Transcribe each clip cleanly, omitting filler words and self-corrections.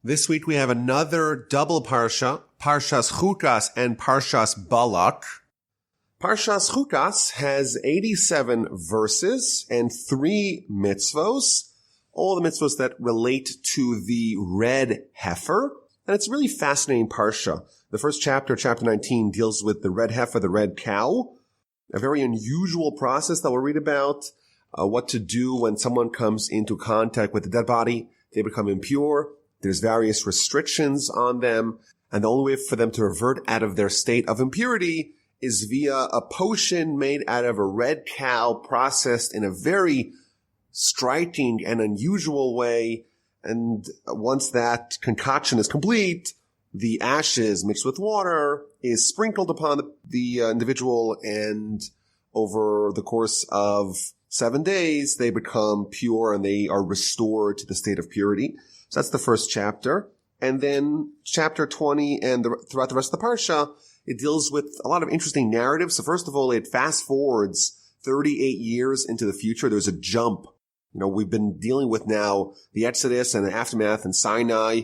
This week we have another double parsha, Parshas Chukas and Parshas Balak. Parshas Chukas has 87 verses and 3 mitzvos, all the mitzvos that relate to the Red Heifer. And it's a really fascinating parsha. The first chapter, chapter 19, deals with the Red Heifer, the red cow, a very unusual process that we'll read about, what to do when someone comes into contact with the dead body. They become impure. There's various restrictions on them, and the only way for them to revert out of their state of impurity is via a potion made out of a red cow processed in a very striking and unusual way. And once that concoction is complete, the ashes mixed with water is sprinkled upon the individual, and over the course of 7 days, they become pure and they are restored to the state of purity. So that's the first chapter. And then chapter 20 and throughout the rest of the parsha, it deals with a lot of interesting narratives. So first of all, it fast forwards 38 years into the future. There's a jump. We've been dealing with now the Exodus and the aftermath and Sinai,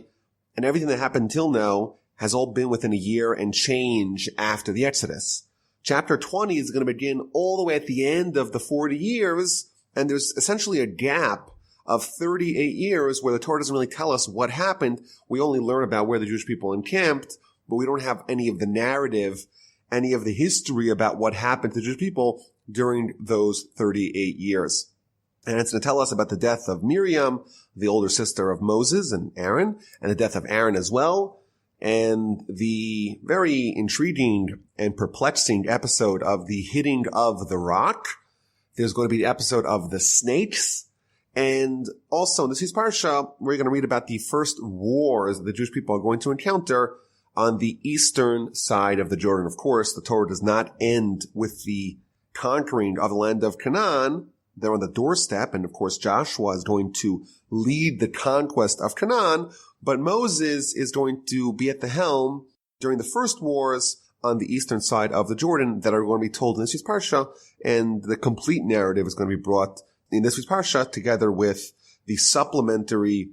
and everything that happened until now has all been within a year and change after the Exodus. Chapter 20 is going to begin all the way at the end of the 40 years, and there's essentially a gap of 38 years where the Torah doesn't really tell us what happened. We only learn about where the Jewish people encamped, but we don't have any of the narrative, any of the history about what happened to the Jewish people during those 38 years. And it's going to tell us about the death of Miriam, the older sister of Moses and Aaron, and the death of Aaron as well, and the very intriguing and perplexing episode of the hitting of the rock. There's going to be the episode of the snakes. And also in this week's parsha, we're going to read about the first wars the Jewish people are going to encounter on the eastern side of the Jordan. Of course, the Torah does not end with the conquering of the land of Canaan. They're on the doorstep, and of course Joshua is going to lead the conquest of Canaan, but Moses is going to be at the helm during the first wars on the eastern side of the Jordan that are going to be told in this week's parsha, and the complete narrative is going to be brought in this week's parsha together with the supplementary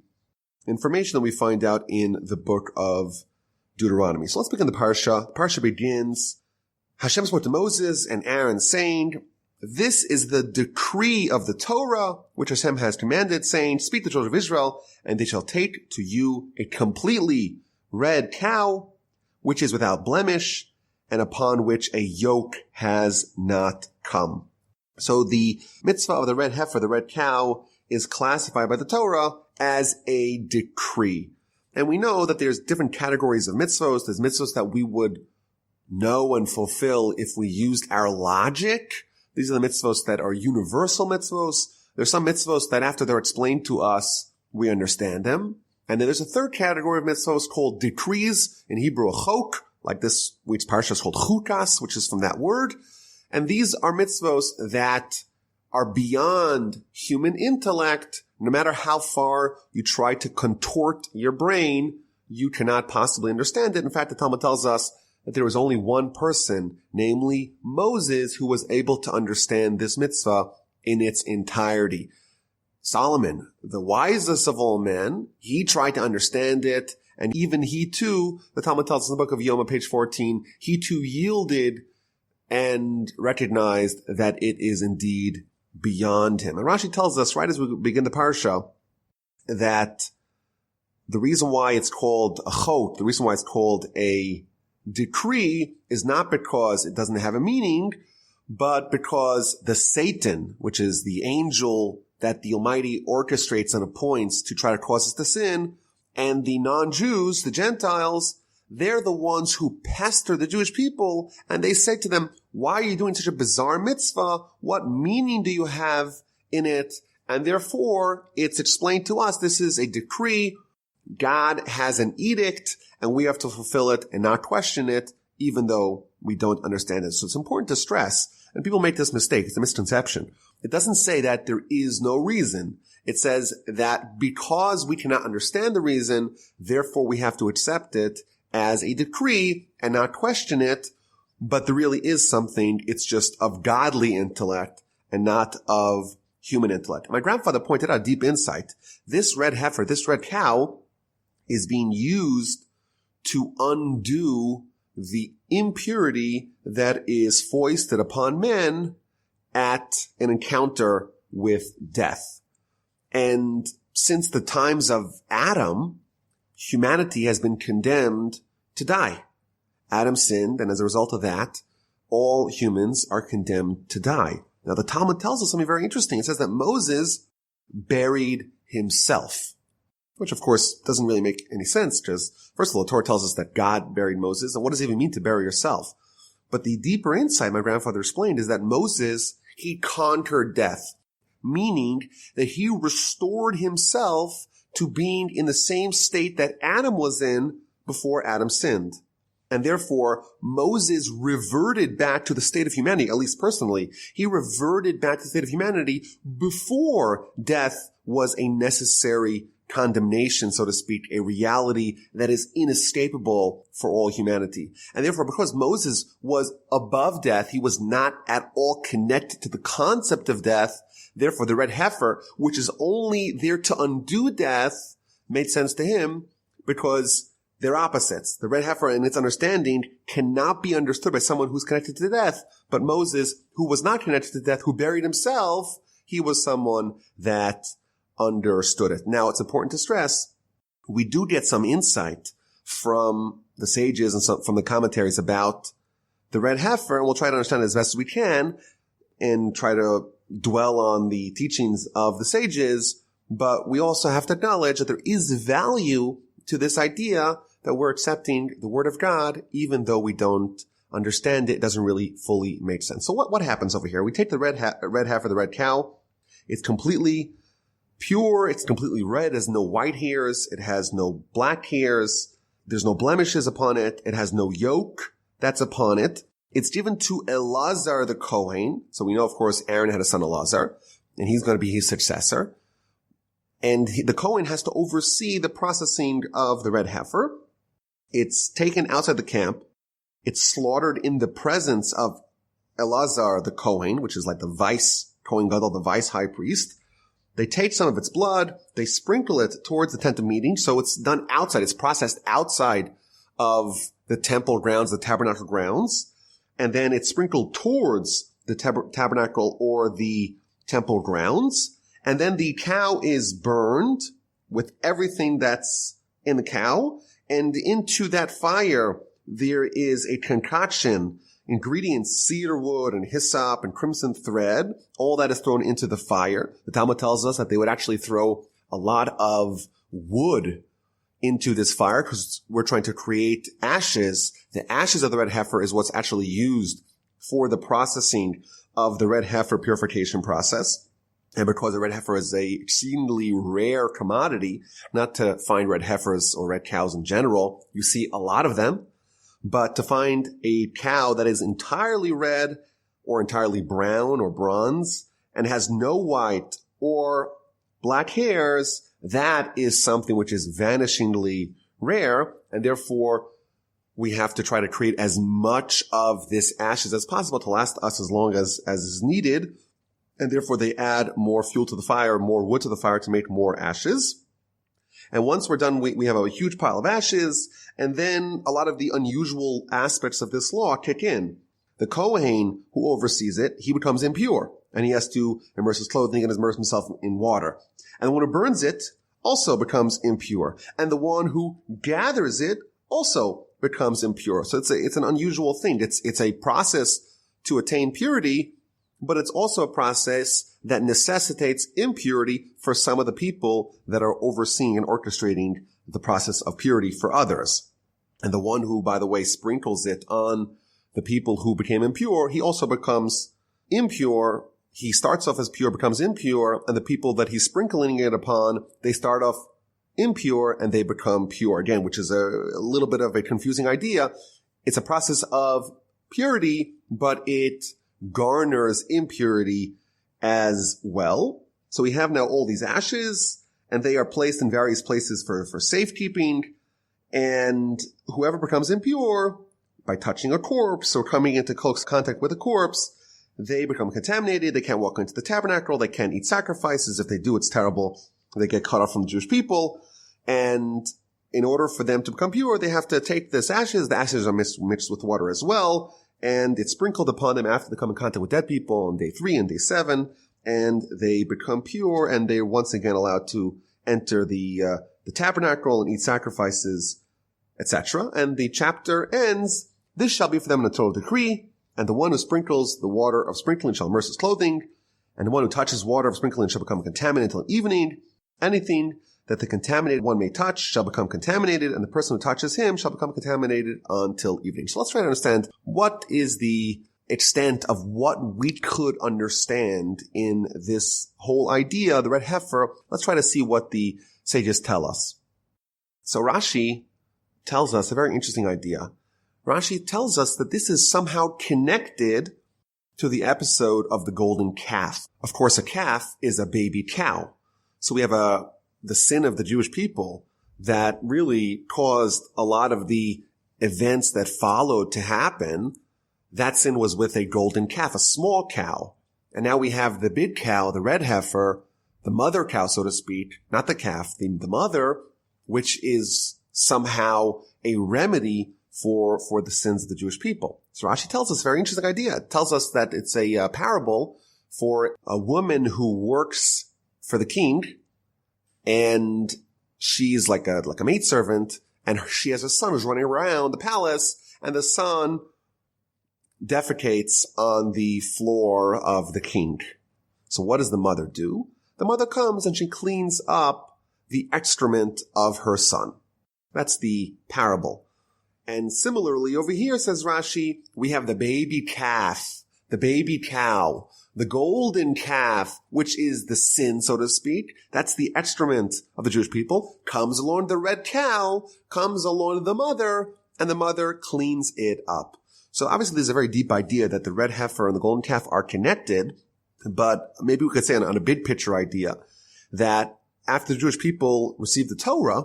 information that we find out in the book of Deuteronomy. So let's begin the parsha. The parsha begins, Hashem spoke to Moses and Aaron saying, "This is the decree of the Torah, which Hashem has commanded, saying, speak to the children of Israel, and they shall take to you a completely red cow, which is without blemish, and upon which a yoke has not come." So the mitzvah of the red heifer, the red cow, is classified by the Torah as a decree. And we know that there's different categories of mitzvahs. There's mitzvahs that we would know and fulfill if we used our logic. These are the mitzvahs that are universal mitzvahs. There's some mitzvahs that after they're explained to us, we understand them. And then there's a third category of mitzvahs called decrees, in Hebrew a chok, like this week's parsha is called Chukas, which is from that word. And these are mitzvahs that are beyond human intellect. No matter how far you try to contort your brain, you cannot possibly understand it. In fact, the Talmud tells us that there was only one person, namely Moses, who was able to understand this mitzvah in its entirety. Solomon, the wisest of all men, he tried to understand it, and even he too, the Talmud tells us in the book of Yoma, page 14, he too yielded and recognized that it is indeed beyond him. And Rashi tells us right as we begin the parsha that the reason why it's called a chok, the reason why it's called a decree, is not because it doesn't have a meaning, but because the Satan, which is the angel that the Almighty orchestrates and appoints to try to cause us to sin, and the non-Jews, the Gentiles, they're the ones who pester the Jewish people, and they say to them, why are you doing such a bizarre mitzvah? What meaning do you have in it? And therefore, it's explained to us, this is a decree. God has an edict, and we have to fulfill it and not question it, even though we don't understand it. So it's important to stress, and people make this mistake, it's a misconception. It doesn't say that there is no reason. It says that because we cannot understand the reason, therefore we have to accept it as a decree and not question it, but there really is something, it's just of godly intellect and not of human intellect. My grandfather pointed out a deep insight. This red heifer, this red cow, is being used to undo the impurity that is foisted upon men at an encounter with death. And since the times of Adam, humanity has been condemned to die. Adam sinned, and as a result of that, all humans are condemned to die. Now, the Talmud tells us something very interesting. It says that Moses buried himself, which of course doesn't really make any sense, because first of all, the Torah tells us that God buried Moses, and what does it even mean to bury yourself? But the deeper insight my grandfather explained is that Moses, he conquered death, meaning that he restored himself to being in the same state that Adam was in before Adam sinned. And therefore, Moses reverted back to the state of humanity, at least personally. He reverted back to the state of humanity before death was a necessary condemnation, so to speak, a reality that is inescapable for all humanity. And therefore, because Moses was above death, he was not at all connected to the concept of death. Therefore, the red heifer, which is only there to undo death, made sense to him because they're opposites. The red heifer in its understanding cannot be understood by someone who's connected to death. But Moses, who was not connected to death, who buried himself, he was someone that understood it. Now, it's important to stress, we do get some insight from the sages and from the commentaries about the red heifer, and we'll try to understand it as best as we can and try to dwell on the teachings of the sages. But we also have to acknowledge that there is value to this idea that we're accepting the word of God, even though we don't understand it. It doesn't really fully make sense. So what happens over here? We take the red heifer, the red cow. It's completely pure. It's completely red. It has no white hairs. It has no black hairs. There's no blemishes upon it. It has no yoke that's upon it. It's given to Elazar the Kohen. So we know, of course, Aaron had a son Elazar, and he's going to be his successor. And the Kohen has to oversee the processing of the red heifer. It's taken outside the camp. It's slaughtered in the presence of Elazar the Kohen, which is like the vice Kohen Gadol, the vice high priest. They take some of its blood. They sprinkle it towards the tent of meeting. So it's done outside. It's processed outside of the temple grounds, the tabernacle grounds. And then it's sprinkled towards the tabernacle or the temple grounds. And then the cow is burned with everything that's in the cow. And into that fire, there is a concoction, ingredients, cedar wood and hyssop and crimson thread. All that is thrown into the fire. The Talmud tells us that they would actually throw a lot of wood into this fire because we're trying to create ashes. The ashes of the red heifer is what's actually used for the processing of the red heifer purification process. And because the red heifer is a exceedingly rare commodity, not to find red heifers or red cows in general, you see a lot of them, but to find a cow that is entirely red or entirely brown or bronze and has no white or black hairs, that is something which is vanishingly rare, and therefore we have to try to create as much of this ashes as possible to last us as long as is needed. And therefore they add more fuel to the fire, more wood to the fire to make more ashes. And once we're done, we have a huge pile of ashes, and then a lot of the unusual aspects of this law kick in. The Kohen who oversees it, he becomes impure, and he has to immerse his clothing and immerse himself in water. And the one who burns it also becomes impure. And the one who gathers it also becomes impure. So it's an unusual thing. It's a process to attain purity, but it's also a process that necessitates impurity for some of the people that are overseeing and orchestrating the process of purity for others. And the one who, by the way, sprinkles it on the people who became impure, he also becomes impure. He starts off as pure, becomes impure, and the people that he's sprinkling it upon, they start off impure and they become pure again, which is a little bit of a confusing idea. It's a process of purity, but it garners impurity as well. So we have now all these ashes, and they are placed in various places for safekeeping. And whoever becomes impure by touching a corpse or coming into close contact with a corpse, they become contaminated. They can't walk into the tabernacle. They can't eat sacrifices. If they do, it's terrible. They get cut off from the Jewish people. And in order for them to become pure, they have to take this ashes. The ashes are mixed with water as well, and it's sprinkled upon them after they come in contact with dead people on day 3 and day 7, and they become pure, and they're once again allowed to enter the tabernacle and eat sacrifices, etc. And the chapter ends, "This shall be for them an eternal decree, and the one who sprinkles the water of sprinkling shall immerse his clothing, and the one who touches water of sprinkling shall become contaminated until evening. Anything that the contaminated one may touch shall become contaminated, and the person who touches him shall become contaminated until evening." So let's try to understand what is the extent of what we could understand in this whole idea, the red heifer. Let's try to see what the sages tell us. So Rashi tells us a very interesting idea. Rashi tells us that this is somehow connected to the episode of the golden calf. Of course, a calf is a baby cow. So we have the sin of the Jewish people that really caused a lot of the events that followed to happen. That sin was with a golden calf, a small cow. And now we have the big cow, the red heifer, the mother cow, so to speak, not the calf, the mother, which is somehow a remedy for the sins of the Jewish people. So Rashi tells us a very interesting idea. It tells us that it's a parable for a woman who works for the king, and she's like a maidservant, and she has a son who's running around the palace, and the son defecates on the floor of the king. So what does the mother do? The mother comes and she cleans up the excrement of her son. That's the parable. And similarly over here, says Rashi, we have the baby calf, the baby cow, the golden calf, which is the sin, so to speak. That's the excrement of the Jewish people. Comes along the red cow, comes along the mother, and the mother cleans it up. So obviously there's a very deep idea that the red heifer and the golden calf are connected, but maybe we could say on a big picture idea that after the Jewish people received the Torah,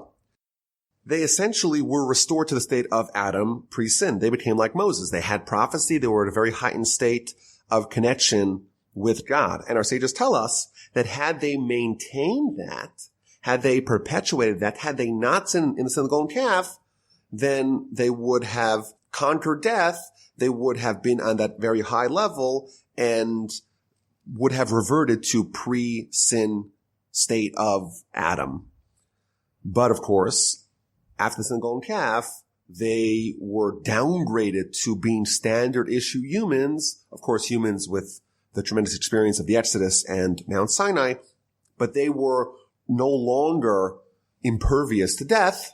they essentially were restored to the state of Adam pre-sin. They became like Moses. They had prophecy. They were at a very heightened state of connection with God. And our sages tell us that had they maintained that, had they perpetuated that, had they not sinned in the sin of the golden calf, then they would have conquered death. They would have been on that very high level and would have reverted to pre-sin state of Adam. But of course, after the sin of the golden calf, they were downgraded to being standard issue humans. Of course, humans with the tremendous experience of the Exodus and Mount Sinai, but they were no longer impervious to death.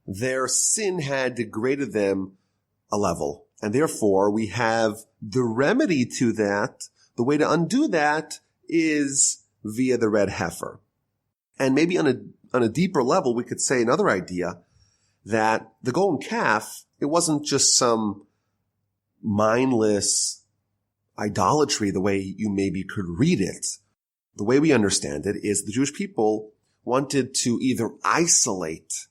Their sin had degraded them a level. And therefore, we have the remedy to that. The way to undo that is via the red heifer. And maybe on a deeper level, we could say another idea that the golden calf, it wasn't just some mindless idolatry the way you maybe could read it. The way we understand it is the Jewish people wanted to either isolate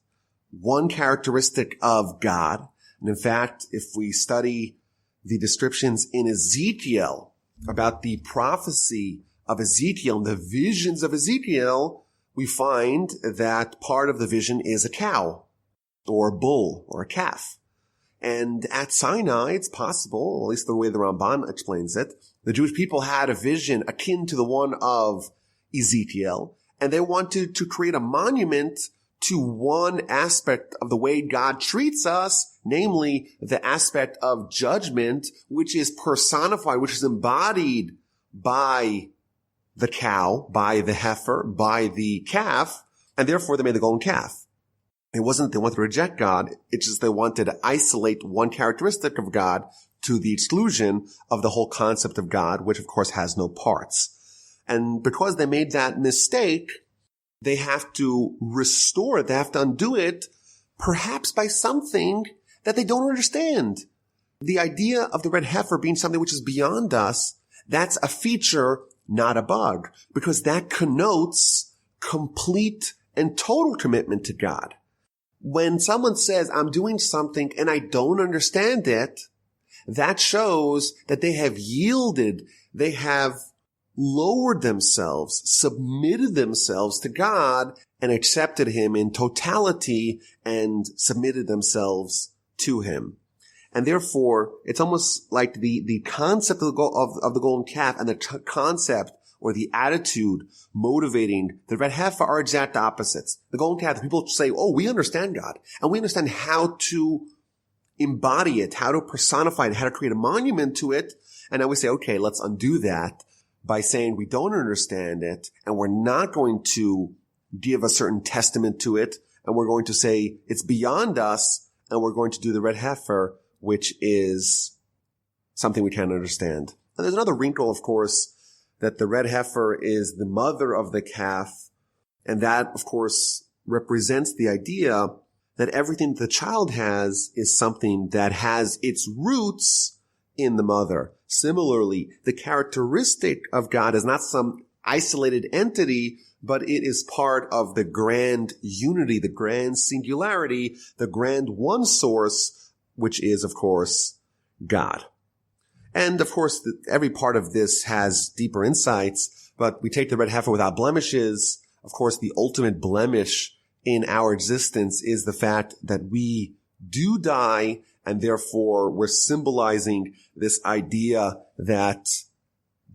one characteristic of God. And in fact, if we study the descriptions in Ezekiel about the prophecy of Ezekiel and the visions of Ezekiel, we find that part of the vision is a cow or a bull or a calf. And at Sinai, it's possible, at least the way the Ramban explains it, the Jewish people had a vision akin to the one of Ezekiel, and they wanted to create a monument to one aspect of the way God treats us, namely the aspect of judgment, which is personified, which is embodied by the cow, by the heifer, by the calf, and therefore they made the golden calf. It wasn't that they wanted to reject God, it's just they wanted to isolate one characteristic of God to the exclusion of the whole concept of God, which of course has no parts. And because they made that mistake, they have to restore it, they have to undo it, perhaps by something that they don't understand. The idea of the red heifer being something which is beyond us, that's a feature, not a bug, because that connotes complete and total commitment to God. When someone says, I'm doing something and I don't understand it, that shows that they have yielded, they have lowered themselves, submitted themselves to God, and accepted him in totality and submitted themselves to him. And therefore, it's almost like the concept of the golden calf and the concept or the attitude motivating the red heifer are exact opposites. The golden calf, people say, oh, we understand God, and we understand how to embody it, how to personify it, how to create a monument to it. And now we say, okay, let's undo that by saying we don't understand it, and we're not going to give a certain testament to it, and we're going to say it's beyond us, and we're going to do the red heifer, which is something we can't understand. And there's another wrinkle, of course, that the red heifer is the mother of the calf, and that, of course, represents the idea that everything the child has is something that has its roots in the mother. Similarly, the characteristic of God is not some isolated entity, but it is part of the grand unity, the grand singularity, the grand one source, which is, of course, God. And, of course, every part of this has deeper insights, but we take the red heifer without blemishes. Of course, the ultimate blemish in our existence is the fact that we do die, and therefore we're symbolizing this idea that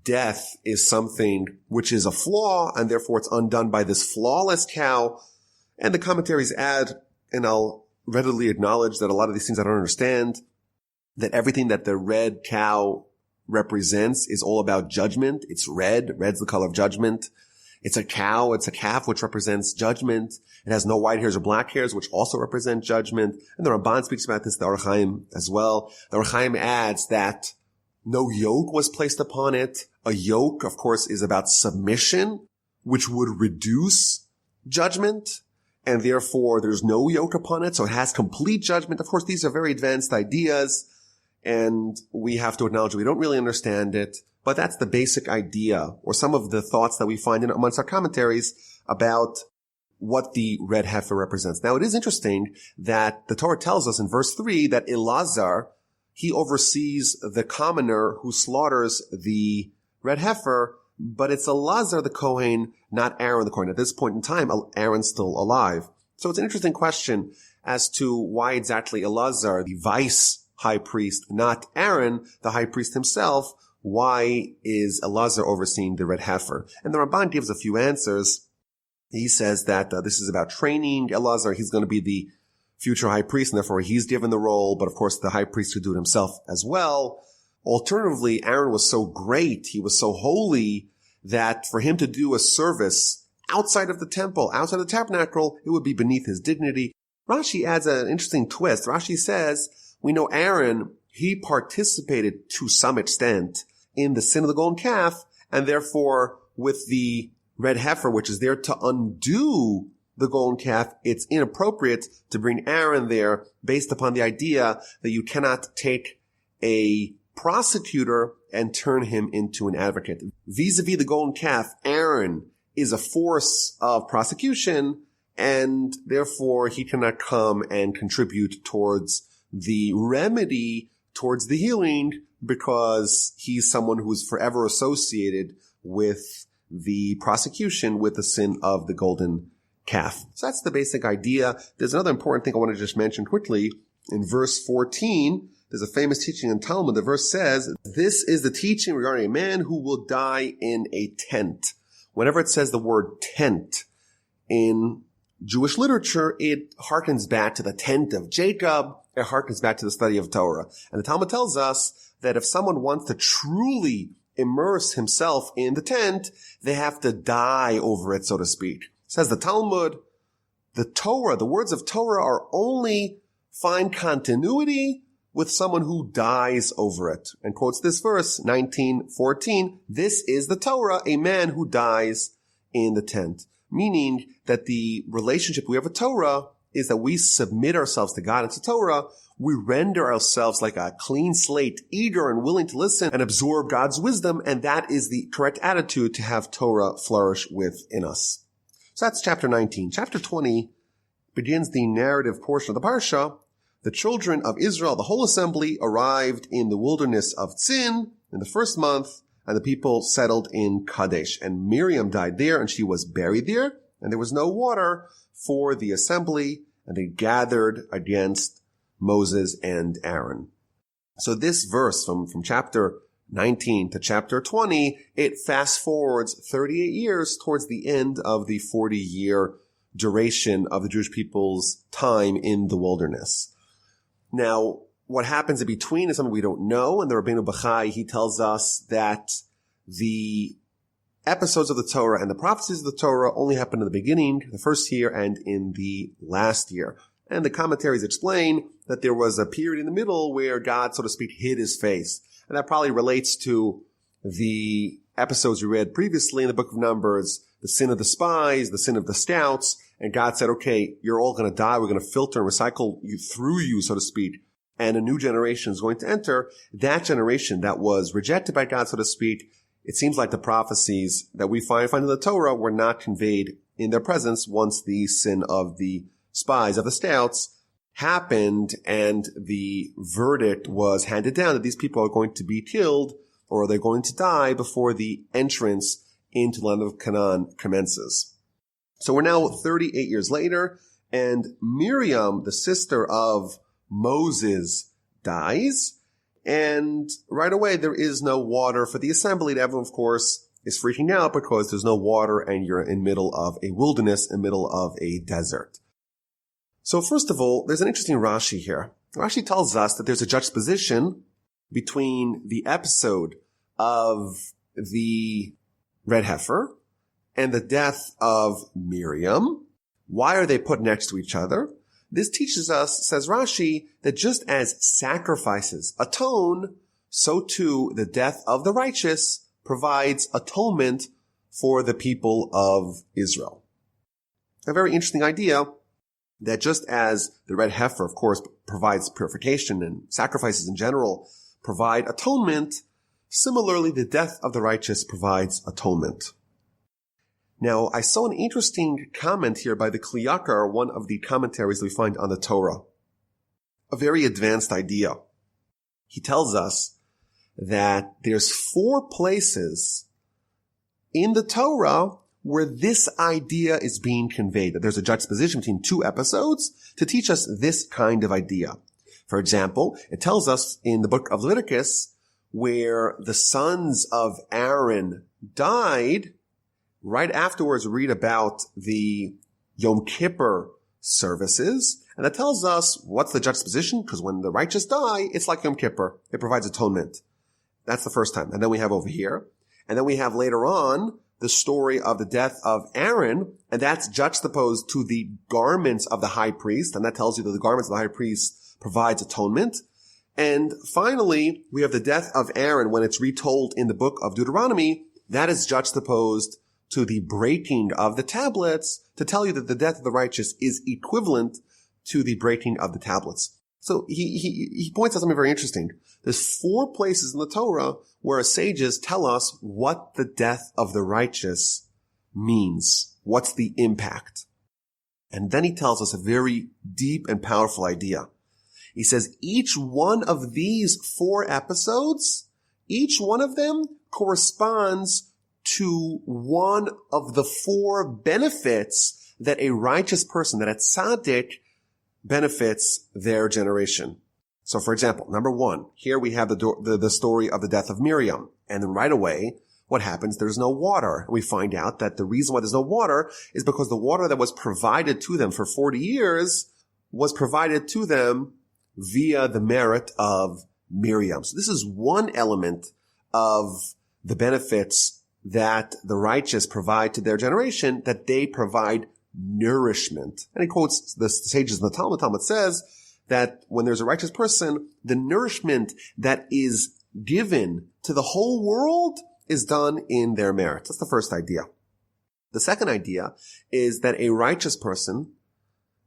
death is something which is a flaw, and therefore it's undone by this flawless cow. And the commentaries add, and I'll readily acknowledge that a lot of these things I don't understand, that everything that the red cow represents is all about judgment. It's red. Red's the color of judgment. It's a cow. It's a calf, which represents judgment. It has no white hairs or black hairs, which also represent judgment. And the Ramban speaks about this, the Or Chaim as well. The Or Chaim adds that no yoke was placed upon it. A yoke, of course, is about submission, which would reduce judgment. And therefore, there's no yoke upon it. So it has complete judgment. Of course, these are very advanced ideas, and we have to acknowledge we don't really understand it. But that's the basic idea, or some of the thoughts that we find in amongst our commentaries about what the red heifer represents. Now, it is interesting that the Torah tells us in verse 3 that Elazar, he oversees the commoner who slaughters the red heifer, but it's Elazar the Kohen, not Aaron the Kohen. At this point in time, Aaron's still alive. So it's an interesting question as to why exactly Elazar, the vice high priest, not Aaron, the high priest himself, why is Elazar overseeing the red heifer? And the Ramban gives a few answers. He says that this is about training Elazar. He's going to be the future high priest, and therefore he's given the role, but of course the high priest could do it himself as well. Alternatively, Aaron was so great, he was so holy, that for him to do a service outside of the temple, outside of the tabernacle, it would be beneath his dignity. Rashi adds an interesting twist. Rashi says, we know Aaron, he participated to some extent in the sin of the golden calf, and therefore with the red heifer, which is there to undo the golden calf, it's inappropriate to bring Aaron there based upon the idea that you cannot take a prosecutor and turn him into an advocate. Vis-a-vis the golden calf, Aaron is a force of prosecution, and therefore he cannot come and contribute towards the remedy, towards the healing, because he's someone who is forever associated with the prosecution with the sin of the golden calf. So that's the basic idea. There's another important thing I want to just mention quickly. In verse 14, there's a famous teaching in Talmud. The verse says, this is the teaching regarding a man who will die in a tent. Whenever it says the word tent in Jewish literature, it harkens back to the tent of Jacob. It harkens back to the study of Torah. And the Talmud tells us that if someone wants to truly immerse himself in the tent, they have to die over it, so to speak. Says the Talmud, the Torah, the words of Torah are only find continuity with someone who dies over it. And quotes this verse, 19:14, this is the Torah, a man who dies in the tent. Meaning that the relationship we have with Torah is that we submit ourselves to God and to Torah. We render ourselves like a clean slate, eager and willing to listen and absorb God's wisdom. And that is the correct attitude to have Torah flourish within us. So that's chapter 19. Chapter 20 begins the narrative portion of the Parsha. The children of Israel, the whole assembly, arrived in the wilderness of Tzin in the first month, and the people settled in Kadesh. And Miriam died there, and she was buried there, and there was no water for the assembly, and they gathered against Moses and Aaron. So this verse from chapter 19 to chapter 20, it fast forwards 38 years towards the end of the 40-year duration of the Jewish people's time in the wilderness. Now, what happens in between is something we don't know, and the Rabbeinu Bachai, he tells us that the episodes of the Torah and the prophecies of the Torah only happen in the beginning, the first year, and in the last year. And the commentaries explain that there was a period in the middle where God, so to speak, hid his face. And that probably relates to the episodes we read previously in the book of Numbers, the sin of the spies, the sin of the scouts. And God said, okay, you're all going to die. We're going to filter and recycle you through you, so to speak. And a new generation is going to enter. That generation that was rejected by God, so to speak, it seems like the prophecies that we find in the Torah were not conveyed in their presence once the sin of the spies, of the scouts, happened and the verdict was handed down that these people are going to be killed or they're going to die before the entrance into the land of Canaan commences. So we're now 38 years later, and Miriam, the sister of Moses, dies, and right away there is no water for the assembly. And everyone, of course, is freaking out because there's no water and you're in the middle of a wilderness, in the middle of a desert. So first of all, there's an interesting Rashi here. Rashi tells us that there's a juxtaposition between the episode of the Red Heifer and the death of Miriam. Why are they put next to each other? This teaches us, says Rashi, that just as sacrifices atone, so too the death of the righteous provides atonement for the people of Israel. A very interesting idea, that just as the red heifer, of course, provides purification and sacrifices in general provide atonement, similarly, the death of the righteous provides atonement. Now, I saw an interesting comment here by the Kli Yakar, one of the commentaries that we find on the Torah. A very advanced idea. He tells us that there's 4 places in the Torah where this idea is being conveyed, that there's a juxtaposition between 2 episodes to teach us this kind of idea. For example, it tells us in the book of Leviticus, where the sons of Aaron died, right afterwards we read about the Yom Kippur services, and that tells us what's the juxtaposition, because when the righteous die, it's like Yom Kippur. It provides atonement. That's the first time. And then we have over here, and then we have later on the story of the death of Aaron, and that's juxtaposed to the garments of the high priest, and that tells you that the garments of the high priest provides atonement. And finally, we have the death of Aaron when it's retold in the book of Deuteronomy. That is juxtaposed to the breaking of the tablets to tell you that the death of the righteous is equivalent to the breaking of the tablets. So he points out something very interesting. There's 4 places in the Torah where sages tell us what the death of the righteous means. What's the impact? And then he tells us a very deep and powerful idea. He says each one of these 4 episodes, each one of them corresponds to one of the 4 benefits that a righteous person, that a tzaddik, benefits their generation. So for example, number 1, here we have the story of the death of Miriam. And then right away, what happens? There's no water. And we find out that the reason why there's no water is because the water that was provided to them for 40 years was provided to them via the merit of Miriam. So this is one element of the benefits that the righteous provide to their generation, that they provide nourishment. And he quotes the sages in the Talmud. Talmud says that when there's a righteous person, the nourishment that is given to the whole world is done in their merit. That's the first idea. The second idea is that a righteous person,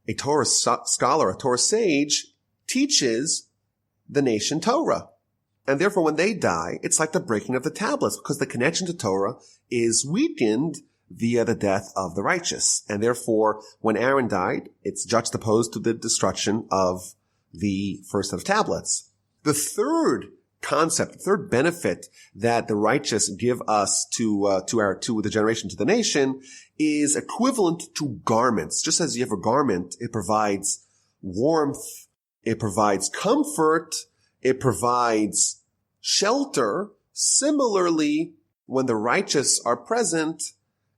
a Torah scholar, a Torah sage, teaches the nation Torah. And therefore, when they die, it's like the breaking of the tablets, because the connection to Torah is weakened via the death of the righteous. And therefore, when Aaron died, it's juxtaposed to the destruction of the first set of tablets. The third concept, the third benefit that the righteous give us to the generation, to the nation, is equivalent to garments. Just as you have a garment, it provides warmth, it provides comfort, it provides shelter. Similarly, when the righteous are present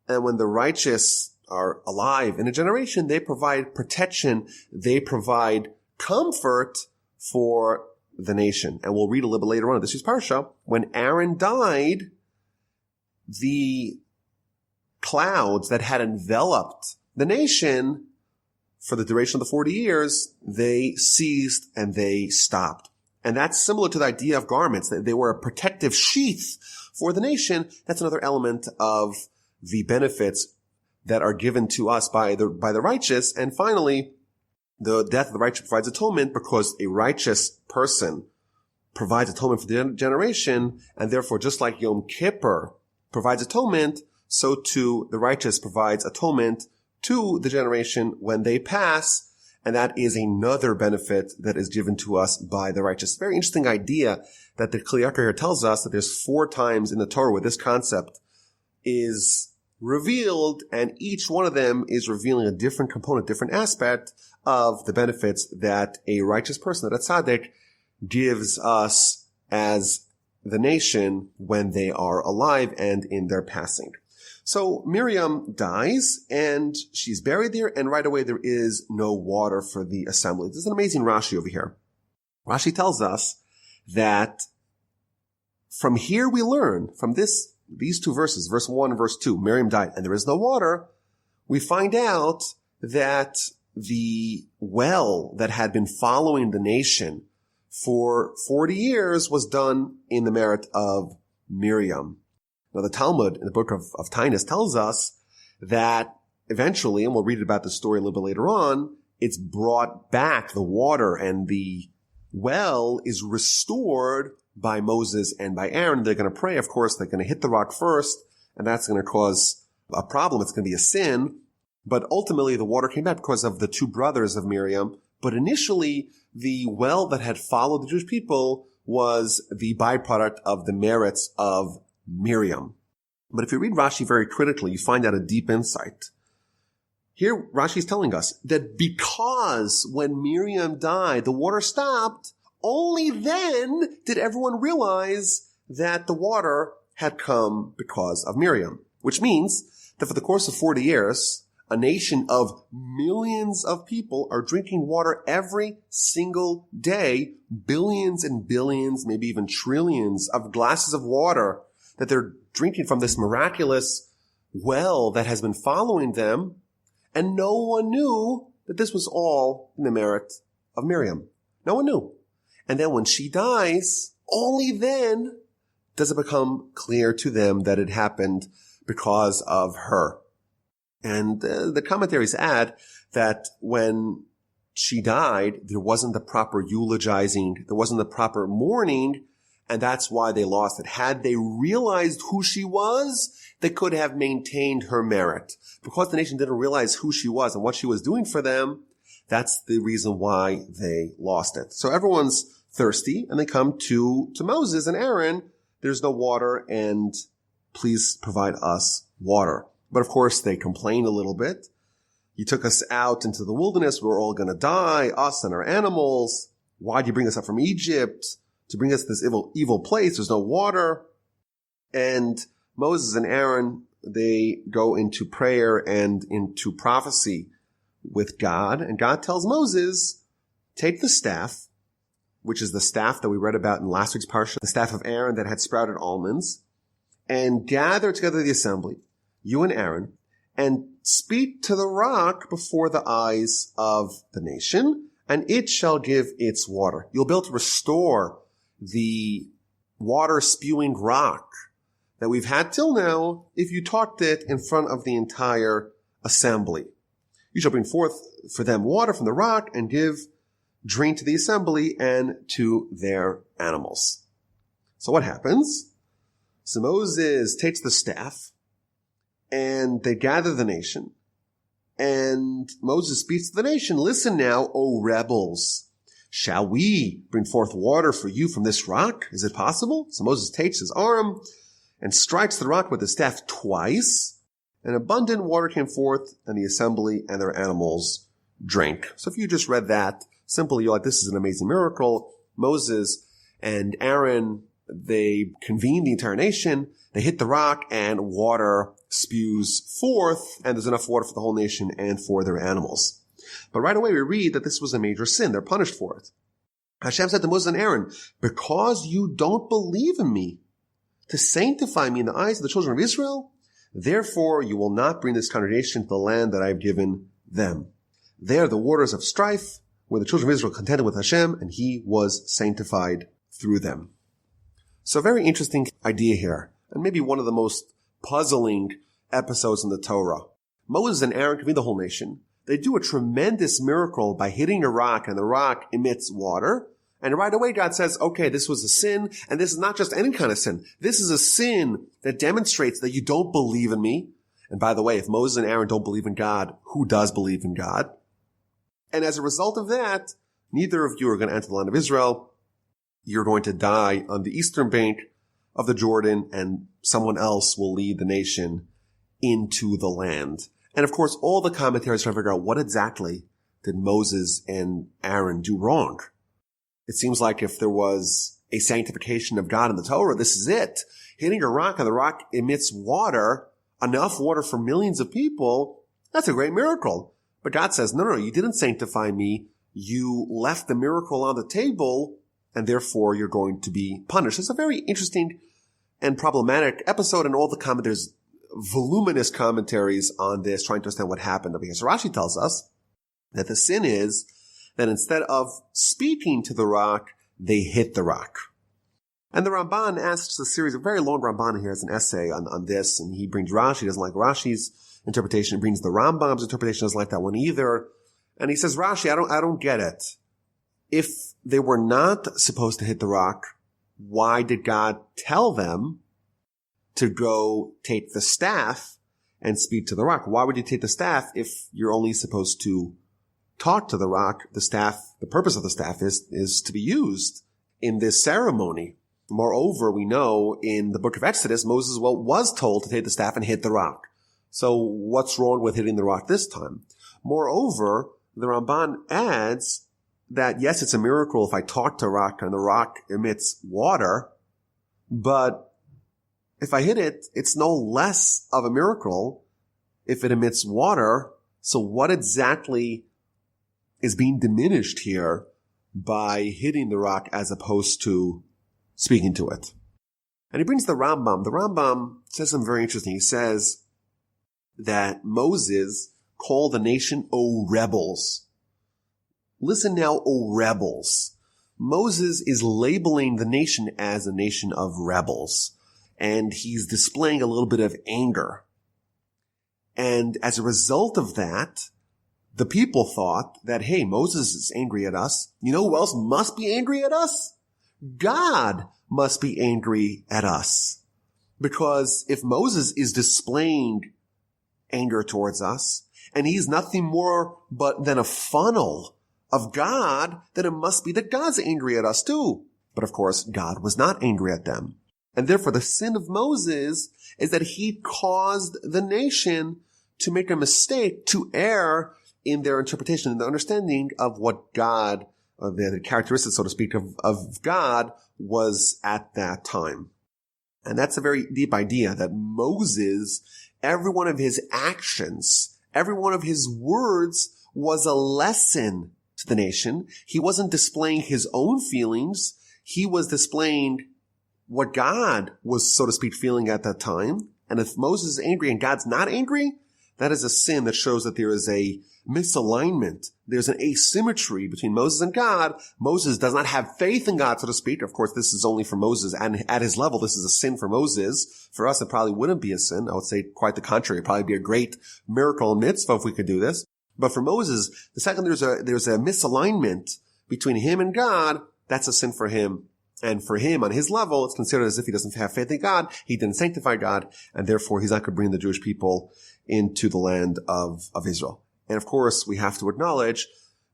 and when the righteous are alive in a generation, they provide protection, they provide comfort for the nation. And we'll read a little bit later on in this week's parsha. When Aaron died, the clouds that had enveloped the nation for the duration of the 40 years, they ceased and they stopped. And that's similar to the idea of garments, that they were a protective sheath for the nation. That's another element of the benefits that are given to us by the righteous. And finally, the death of the righteous provides atonement, because a righteous person provides atonement for the generation, and therefore, just like Yom Kippur provides atonement, so too the righteous provides atonement to the generation when they pass, and that is another benefit that is given to us by the righteous. Very interesting idea that the Kli Yakar here tells us, that there's 4 times in the Torah where this concept is revealed, and each one of them is revealing a different component, different aspect of the benefits that a righteous person, that a tzaddik, gives us as the nation when they are alive and in their passing. So Miriam dies, and she's buried there, and right away there is no water for the assembly. There's an amazing Rashi over here. Rashi tells us that from here we learn, from these 2 verses, verse 1 and verse 2, Miriam died and there is no water, we find out that the well that had been following the nation for 40 years was done in the merit of Miriam. Now the Talmud in the book of Tainus tells us that eventually, and we'll read about the story a little bit later on, it's brought back, the water, and the well is restored by Moses and by Aaron. They're going to pray, of course, they're going to hit the rock first, and that's going to cause a problem. It's going to be a sin. But ultimately, the water came back because of the 2 brothers of Miriam. But initially, the well that had followed the Jewish people was the byproduct of the merits of Miriam. But if you read Rashi very critically, you find out a deep insight. Here, Rashi is telling us that because when Miriam died, the water stopped, only then did everyone realize that the water had come because of Miriam. Which means that for the course of 40 years, a nation of millions of people are drinking water every single day, billions and billions, maybe even trillions of glasses of water that they're drinking from this miraculous well that has been following them. And no one knew that this was all in the merit of Miriam. No one knew. And then when she dies, only then does it become clear to them that it happened because of her. And the commentaries add that when she died, there wasn't the proper eulogizing, there wasn't the proper mourning, and that's why they lost it. Had they realized who she was, they could have maintained her merit. Because the nation didn't realize who she was and what she was doing for them, that's the reason why they lost it. So everyone's thirsty, and they come to Moses and Aaron. There's no water, and please provide us water. But of course, they complain a little bit. You took us out into the wilderness. We're all going to die, us and our animals. Why'd you bring us up from Egypt to bring us to this evil place? There's no water. And Moses and Aaron, they go into prayer and into prophecy with God. And God tells Moses, take the staff, which is the staff that we read about in last week's parsha, the staff of Aaron that had sprouted almonds, and gather together the assembly, you and Aaron, and speak to the rock before the eyes of the nation, and it shall give its water. You'll be able to restore the water-spewing rock that we've had till now if you talked it in front of the entire assembly. You shall bring forth for them water from the rock and give drink to the assembly and to their animals. So what happens? So Moses takes the staff, and they gather the nation. And Moses speaks to the nation, listen now, O rebels. Shall we bring forth water for you from this rock? Is it possible? So Moses takes his arm and strikes the rock with his staff twice, and abundant water came forth, and the assembly and their animals drank. So if you just read that, simply you're like, this is an amazing miracle. Moses and Aaron, they convene the entire nation, they hit the rock, and water spews forth, and there's enough water for the whole nation and for their animals. But right away we read that this was a major sin. They're punished for it. Hashem said to Moses and Aaron, because you don't believe in me to sanctify me in the eyes of the children of Israel, therefore you will not bring this congregation to the land that I have given them. There the waters of strife, where the children of Israel contended with Hashem, and he was sanctified through them. So a very interesting idea here, and maybe one of the most puzzling episodes in the Torah. Moses and Aaron convene the whole nation. They do a tremendous miracle by hitting a rock, and the rock emits water. And right away God says, okay, this was a sin, and this is not just any kind of sin. This is a sin that demonstrates that you don't believe in me. And by the way, if Moses and Aaron don't believe in God, who does believe in God? And as a result of that, neither of you are going to enter the land of Israel. You're going to die on the eastern bank of the Jordan, and someone else will lead the nation into the land. And of course, all the commentaries try to figure out what exactly did Moses and Aaron do wrong. It seems like if there was a sanctification of God in the Torah, this is it. Hitting a rock and the rock emits water, enough water for millions of people, that's a great miracle. But God says, no, you didn't sanctify me. You left the miracle on the table, and therefore you're going to be punished. It's a very interesting and problematic episode, and all the commentators voluminous commentaries on this, trying to understand what happened over here. So Rashi tells us that the sin is that instead of speaking to the rock, they hit the rock. And the Ramban asks a series, a very long Ramban here has an essay on this, and he brings Rashi. He doesn't like Rashi's interpretation. He brings the Rambam's interpretation. Doesn't like that one either. And he says, Rashi, I don't get it. If they were not supposed to hit the rock, why did God tell them to go take the staff and speak to the rock? Why would you take the staff if you're only supposed to talk to the rock? The staff, the purpose of the staff is to be used in this ceremony. Moreover, we know in the book of Exodus, Moses was told to take the staff and hit the rock. So what's wrong with hitting the rock this time? Moreover, the Ramban adds that yes, it's a miracle if I talk to a rock and the rock emits water, but if I hit it, it's no less of a miracle if it emits water. So what exactly is being diminished here by hitting the rock as opposed to speaking to it? And he brings the Rambam. The Rambam says something very interesting. He says that Moses called the nation, O rebels. Listen now, O rebels. Moses is labeling the nation as a nation of rebels. And he's displaying a little bit of anger. And as a result of that, the people thought that, hey, Moses is angry at us. You know who else must be angry at us? God must be angry at us. Because if Moses is displaying anger towards us, and he's nothing more than a funnel of God, then it must be that God's angry at us too. But of course, God was not angry at them. And therefore, the sin of Moses is that he caused the nation to make a mistake, to err in their interpretation and the understanding of what God, the characteristics, so to speak, of God was at that time. And that's a very deep idea that Moses, every one of his actions, every one of his words was a lesson to the nation. He wasn't displaying his own feelings. He was displaying what God was, so to speak, feeling at that time. And if Moses is angry and God's not angry, that is a sin that shows that there is a misalignment. There's an asymmetry between Moses and God. Moses does not have faith in God, so to speak. Of course, this is only for Moses, and at his level, this is a sin for Moses. For us, it probably wouldn't be a sin. I would say quite the contrary. It'd probably be a great miracle and mitzvah if we could do this. But for Moses, the second there's a misalignment between him and God, that's a sin for him. And for him, on his level, it's considered as if he doesn't have faith in God. He didn't sanctify God, and therefore he's not going to bring the Jewish people into the land of Israel. And of course, we have to acknowledge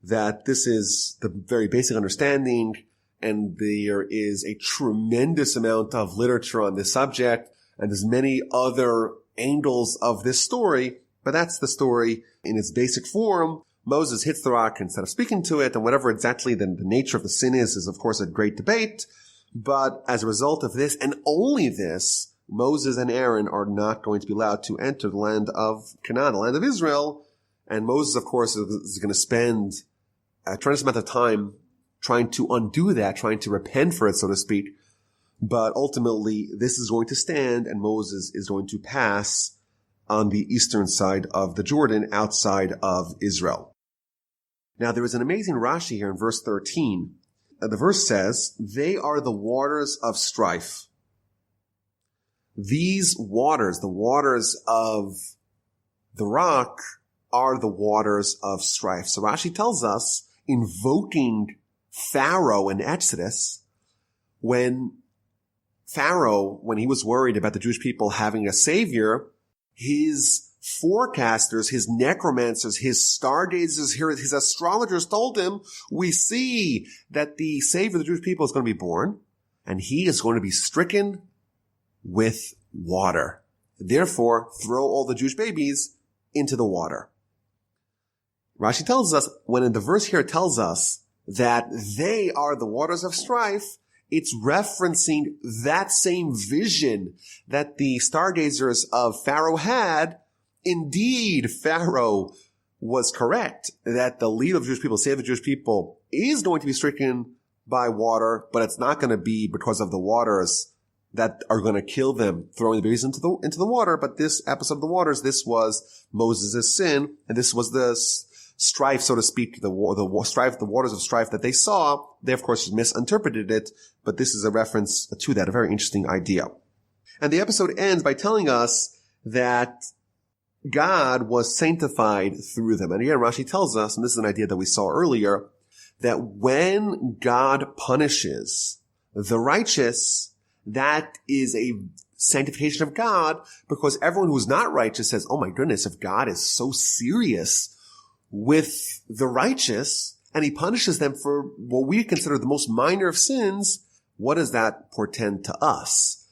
that this is the very basic understanding, and there is a tremendous amount of literature on this subject, and there's many other angles of this story, but that's the story in its basic form. Moses hits the rock instead of speaking to it, and whatever exactly the nature of the sin is of course a great debate. But as a result of this, and only this, Moses and Aaron are not going to be allowed to enter the land of Canaan, the land of Israel. And Moses, of course, is going to spend a tremendous amount of time trying to undo that, trying to repent for it, so to speak. But ultimately, this is going to stand, and Moses is going to pass on the eastern side of the Jordan, outside of Israel. Now, there is an amazing Rashi here in verse 13. The verse says, "They are the waters of strife." These waters, the waters of the rock, are the waters of strife. So Rashi tells us, invoking Pharaoh in Exodus, when Pharaoh, when he was worried about the Jewish people having a savior, his forecasters, his necromancers, his stargazers, his astrologers told him, we see that the savior of the Jewish people is going to be born, and he is going to be stricken with water. Therefore, throw all the Jewish babies into the water. Rashi tells us, when the verse here tells us that they are the waters of strife, it's referencing that same vision that the stargazers of Pharaoh had. Indeed, Pharaoh was correct that the leader of the Jewish people, save the Jewish people, is going to be stricken by water, but it's not going to be because of the waters that are going to kill them, throwing the babies into the water. But this episode of the waters, this was Moses' sin, and this was the strife, so to speak, the waters of strife that they saw. They, of course, misinterpreted it, but this is a reference to that, a very interesting idea. And the episode ends by telling us that God was sanctified through them. And again, Rashi tells us, and this is an idea that we saw earlier, that when God punishes the righteous, that is a sanctification of God, because everyone who's not righteous says, oh my goodness, if God is so serious with the righteous and he punishes them for what we consider the most minor of sins, what does that portend to us?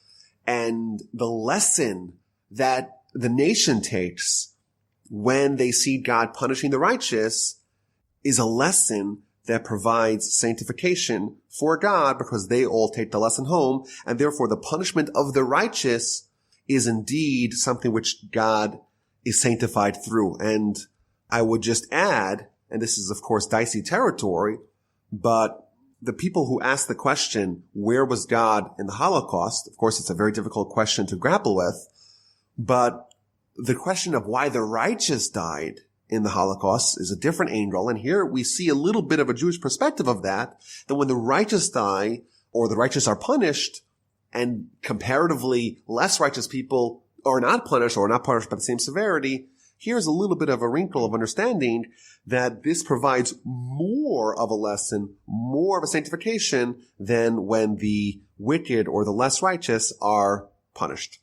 And the lesson that the nation takes when they see God punishing the righteous is a lesson that provides sanctification for God, because they all take the lesson home, and therefore the punishment of the righteous is indeed something which God is sanctified through. And I would just add, and this is of course dicey territory, but the people who ask the question, where was God in the Holocaust? Of course, it's a very difficult question to grapple with, but the question of why the righteous died in the Holocaust is a different angle. And here we see a little bit of a Jewish perspective of that when the righteous die or the righteous are punished and comparatively less righteous people are not punished or not punished by the same severity, here's a little bit of a wrinkle of understanding that this provides more of a lesson, more of a sanctification than when the wicked or the less righteous are punished.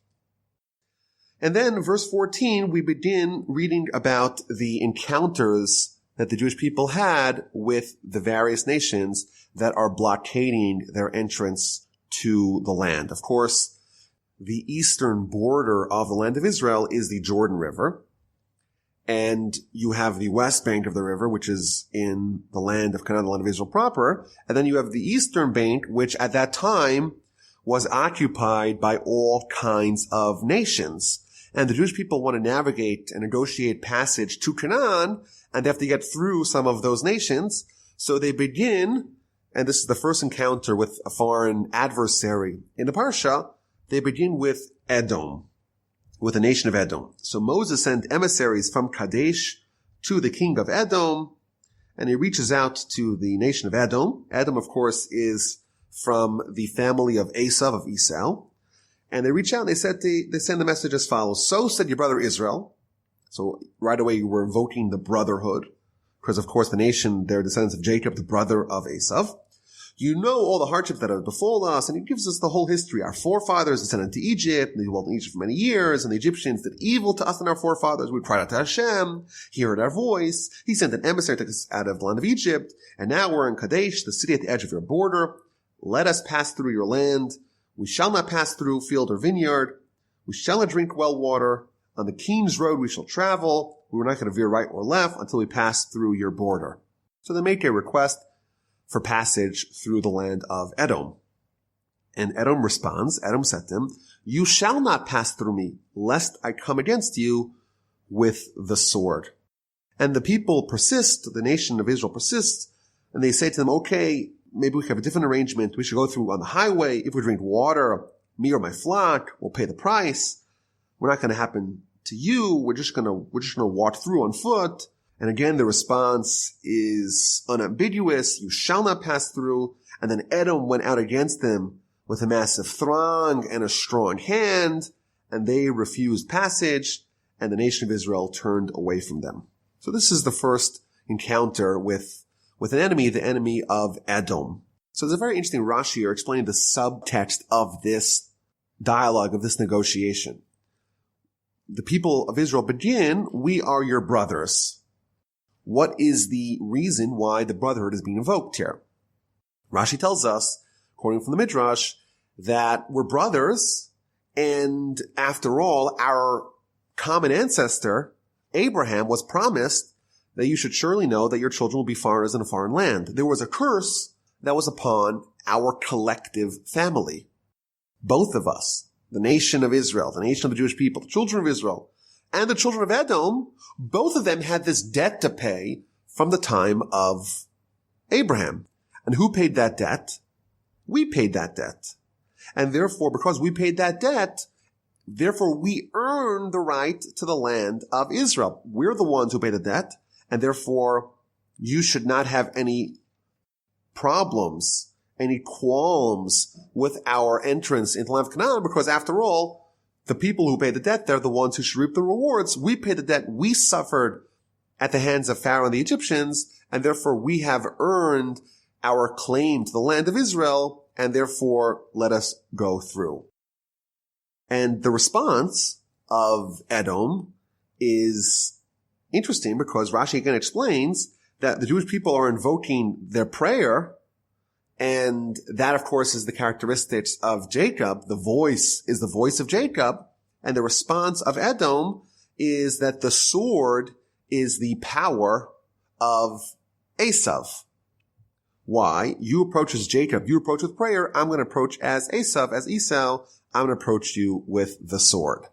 And then verse 14, we begin reading about the encounters that the Jewish people had with the various nations that are blockading their entrance to the land. Of course, the eastern border of the land of Israel is the Jordan River. And you have the west bank of the river, which is in the land of Canaan, the land of Israel proper. And then you have the eastern bank, which at that time was occupied by all kinds of nations. And the Jewish people want to navigate and negotiate passage to Canaan, and they have to get through some of those nations. So they begin, and this is the first encounter with a foreign adversary in the Parsha, they begin with Edom, with the nation of Edom. So Moses sent emissaries from Kadesh to the king of Edom, and he reaches out to the nation of Edom. Edom, of course, is from the family of Esav, of Esau. And they reach out and they send the message as follows. So said your brother Israel. So right away you were invoking the brotherhood, because of course the nation, they're descendants of Jacob, the brother of Esav. You know all the hardships that have befallen us, and he gives us the whole history. Our forefathers descended to Egypt, and they dwelt in Egypt for many years, and the Egyptians did evil to us and our forefathers. We cried out to Hashem. He heard our voice. He sent an emissary to take us out of the land of Egypt, and now we're in Kadesh, the city at the edge of your border. Let us pass through your land. We shall not pass through field or vineyard. We shall not drink well water. On the King's road we shall travel. We were not going to veer right or left until we pass through your border. So they make a request for passage through the land of Edom. And Edom responds, Edom said to him, you shall not pass through me, lest I come against you with the sword. And the people persist, the nation of Israel persists, and they say to them, okay, maybe we can have a different arrangement. We should go through on the highway. If we drink water, me or my flock will pay the price. We're not going to happen to you. We're just going to walk through on foot. And again, the response is unambiguous. You shall not pass through. And then Edom went out against them with a massive throng and a strong hand, and they refused passage, and the nation of Israel turned away from them. So this is the first encounter with an enemy, the enemy of Edom. So there's a very interesting Rashi here explaining the subtext of this dialogue, of this negotiation. The people of Israel begin, we are your brothers. What is the reason why the brotherhood is being invoked here? Rashi tells us, according from the Midrash, that we're brothers, and after all, our common ancestor, Abraham, was promised that you should surely know that your children will be foreigners in a foreign land. There was a curse that was upon our collective family. Both of us, the nation of Israel, the nation of the Jewish people, the children of Israel, and the children of Edom, both of them had this debt to pay from the time of Abraham. And who paid that debt? We paid that debt. And therefore, because we paid that debt, therefore we earn the right to the land of Israel. We're the ones who paid the debt, and therefore you should not have any problems, any qualms with our entrance into the land of Canaan, because after all, the people who pay the debt, they're the ones who should reap the rewards. We paid the debt we suffered at the hands of Pharaoh and the Egyptians, and therefore we have earned our claim to the land of Israel, and therefore let us go through. And the response of Edom is interesting because Rashi again explains that the Jewish people are invoking their prayer, and that, of course, is the characteristics of Jacob. The voice is the voice of Jacob. And the response of Edom is that the sword is the power of Esav. Why? You approach as Jacob. You approach with prayer. I'm going to approach as Esav, as Esau. I'm going to approach you with the sword.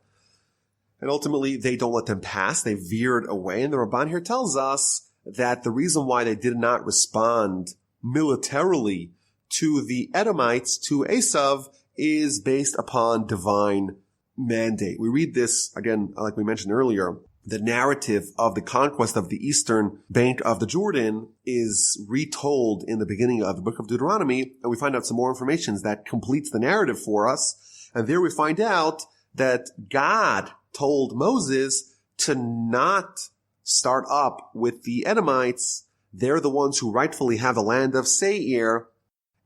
And ultimately, they don't let them pass. They veered away. And the Ramban here tells us that the reason why they did not respond militarily to the Edomites, to Esav, is based upon divine mandate. We read this, again, like we mentioned earlier, the narrative of the conquest of the eastern bank of the Jordan is retold in the beginning of the book of Deuteronomy, and we find out some more information that completes the narrative for us. And there we find out that God told Moses to not start up with the Edomites. They're the ones who rightfully have the land of Seir,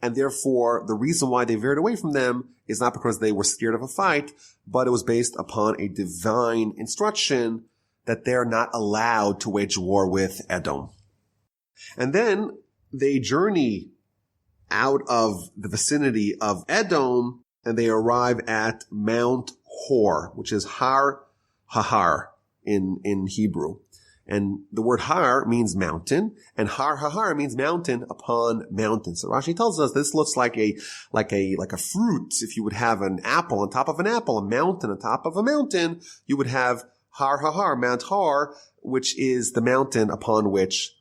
and therefore the reason why they veered away from them is not because they were scared of a fight, but it was based upon a divine instruction that they're not allowed to wage war with Edom. And then they journey out of the vicinity of Edom, and they arrive at Mount Hor, which is Har Hahar in Hebrew. And the word Har means mountain, and Har Hahar means mountain upon mountain. So Rashi tells us this looks like a fruit. If you would have an apple on top of an apple, a mountain on top of a mountain, you would have Har Hahar, Mount Har, which is the mountain upon which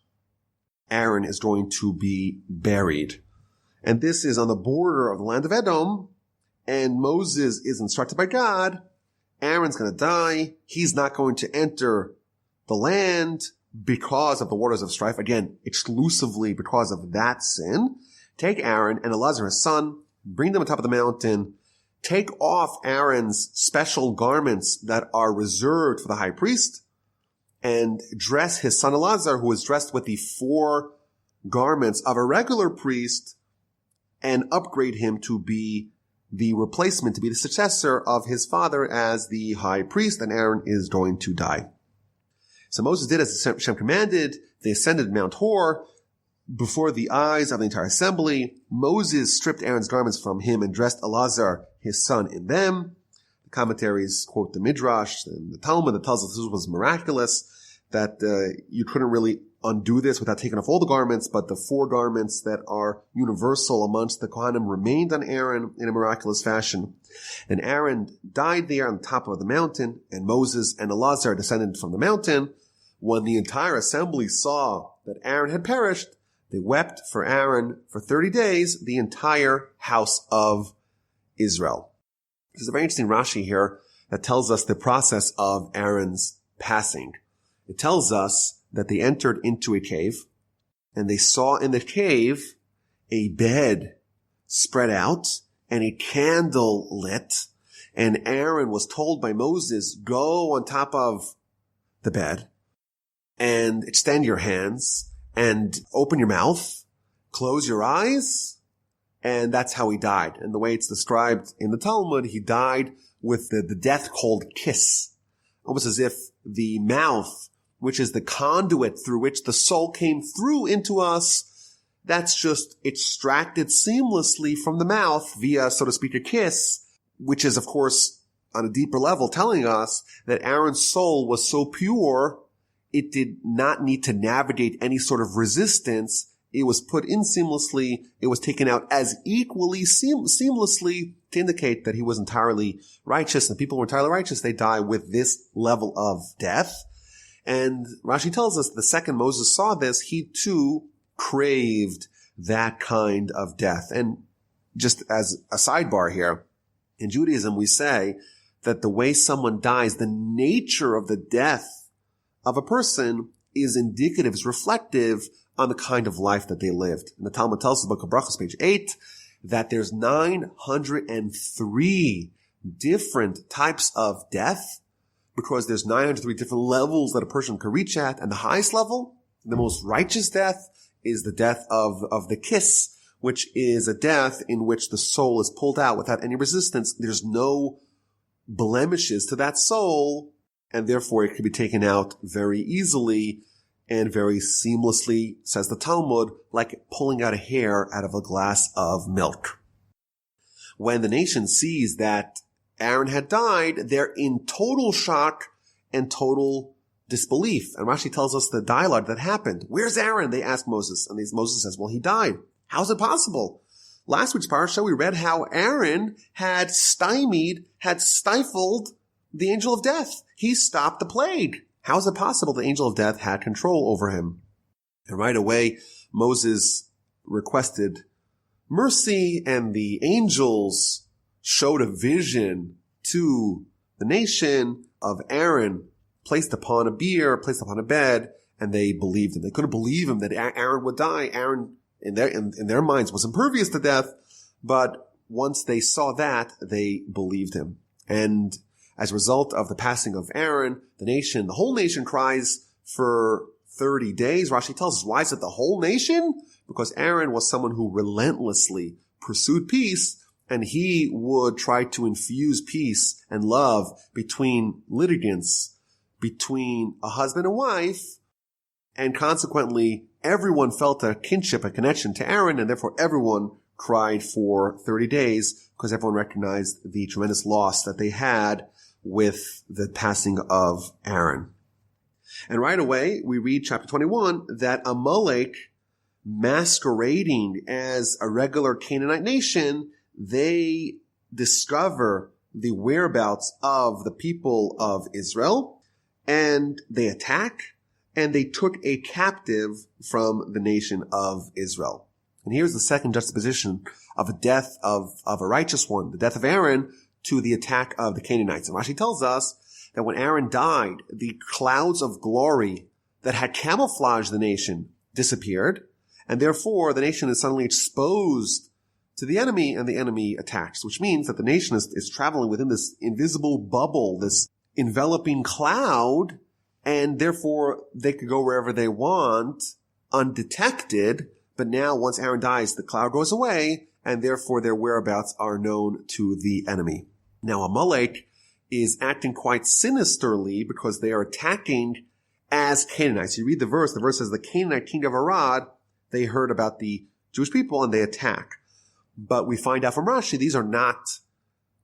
Aaron is going to be buried. And this is on the border of the land of Edom, and Moses is instructed by God, Aaron's going to die. He's not going to enter the land because of the waters of strife. Again, exclusively because of that sin. Take Aaron and Elazar, his son, bring them on top of the mountain, take off Aaron's special garments that are reserved for the high priest, and dress his son Elazar, who is dressed with the 4 garments of a regular priest, and upgrade him to be the replacement, to be the successor of his father as the high priest, and Aaron is going to die. So Moses did as Hashem commanded. They ascended Mount Hor before the eyes of the entire assembly. Moses stripped Aaron's garments from him and dressed Elazar, his son, in them. The commentaries quote the Midrash and the Talmud that tells us this was miraculous, that you couldn't really undo this without taking off all the garments, but the 4 garments that are universal amongst the Kohanim remained on Aaron in a miraculous fashion. And Aaron died there on the top of the mountain, and Moses and Elazar descended from the mountain. When the entire assembly saw that Aaron had perished, they wept for Aaron for 30 days, the entire house of Israel. There's a very interesting Rashi here that tells us the process of Aaron's passing. It tells us that they entered into a cave, and they saw in the cave a bed spread out and a candle lit, and Aaron was told by Moses, go on top of the bed and extend your hands and open your mouth, close your eyes, and that's how he died. And the way it's described in the Talmud, he died with the death called kiss, almost as if the mouth, which is the conduit through which the soul came through into us, that's just extracted seamlessly from the mouth via, so to speak, a kiss, which is, of course, on a deeper level telling us that Aaron's soul was so pure, it did not need to navigate any sort of resistance. It was put in seamlessly. It was taken out as equally seamlessly to indicate that he was entirely righteous. And people who were entirely righteous, they die with this level of death. And Rashi tells us the second Moses saw this, he too craved that kind of death. And just as a sidebar here, in Judaism we say that the way someone dies, the nature of the death of a person is indicative, is reflective on the kind of life that they lived. And the Talmud tells us, Book of Brachos, page 8, that there's 903 different types of death, because there's 903 different levels that a person can reach at. And the highest level, the most righteous death, is the death of the kiss, which is a death in which the soul is pulled out without any resistance. There's no blemishes to that soul, and therefore it can be taken out very easily and very seamlessly, says the Talmud, like pulling out a hair out of a glass of milk. When the nation sees that Aaron had died, they're in total shock and total disbelief. And Rashi tells us the dialogue that happened. Where's Aaron? They ask Moses. And Moses says, well, he died. How's it possible? Last week's parsha, we read how Aaron had stifled the angel of death. He stopped the plague. How is it possible the angel of death had control over him? And right away, Moses requested mercy, and the angels showed a vision to the nation of Aaron placed upon a bier, placed upon a bed, and they believed him. They couldn't believe him that Aaron would die. Aaron, in their minds, was impervious to death, but once they saw that, they believed him. And as a result of the passing of Aaron, the whole nation cries for 30 days. Rashi tells us, why is it the whole nation? Because Aaron was someone who relentlessly pursued peace, and he would try to infuse peace and love between litigants, between a husband and wife, and consequently, everyone felt a kinship, a connection to Aaron, and therefore everyone cried for 30 days because everyone recognized the tremendous loss that they had with the passing of Aaron. And right away, we read chapter 21 that Amalek, masquerading as a regular Canaanite nation, they discover the whereabouts of the people of Israel, and they attack, and they took a captive from the nation of Israel. And here's the second juxtaposition of a death of a righteous one, the death of Aaron, to the attack of the Canaanites. And Rashi tells us that when Aaron died, the clouds of glory that had camouflaged the nation disappeared, and therefore the nation is suddenly exposed to the enemy, and the enemy attacks, which means that the nation is traveling within this invisible bubble, this enveloping cloud, and therefore they could go wherever they want undetected. But now once Aaron dies, the cloud goes away, and therefore their whereabouts are known to the enemy. Now Amalek is acting quite sinisterly because they are attacking as Canaanites. You read the verse says the Canaanite king of Arad, they heard about the Jewish people and they attack. But we find out from Rashi, these are not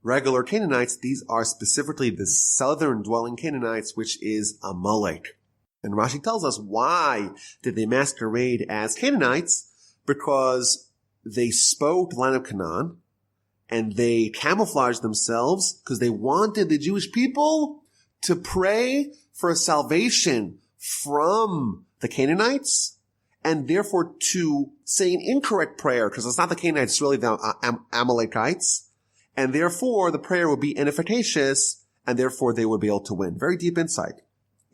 regular Canaanites. These are specifically the southern dwelling Canaanites, which is Amalek. And Rashi tells us why did they masquerade as Canaanites? Because they spoke the land of Canaan and they camouflaged themselves because they wanted the Jewish people to pray for salvation from the Canaanites and therefore to say an incorrect prayer because it's not the Canaanites, it's really the Amalekites. And therefore the prayer would be inefficacious and therefore they would be able to win. Very deep insight.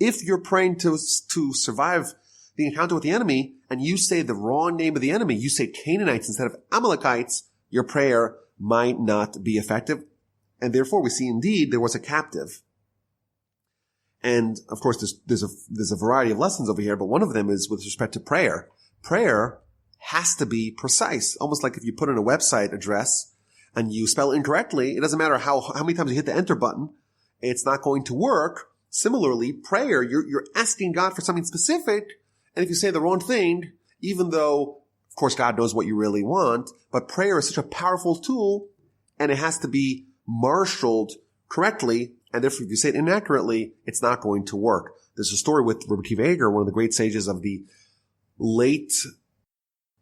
If you're praying to survive the encounter with the enemy and you say the wrong name of the enemy, you say Canaanites instead of Amalekites, your prayer might not be effective. And therefore we see indeed there was a captive. And of course there's a variety of lessons over here, but one of them is with respect to prayer. Prayer has to be precise. Almost like if you put in a website address and you spell incorrectly, it doesn't matter how many times you hit the enter button, it's not going to work. Similarly, prayer, you're asking God for something specific, and if you say the wrong thing, even though, of course, God knows what you really want, but prayer is such a powerful tool, and it has to be marshaled correctly, and therefore if you say it inaccurately, it's not going to work. There's a story with Rabbi Akiva Eiger, one of the great sages of the late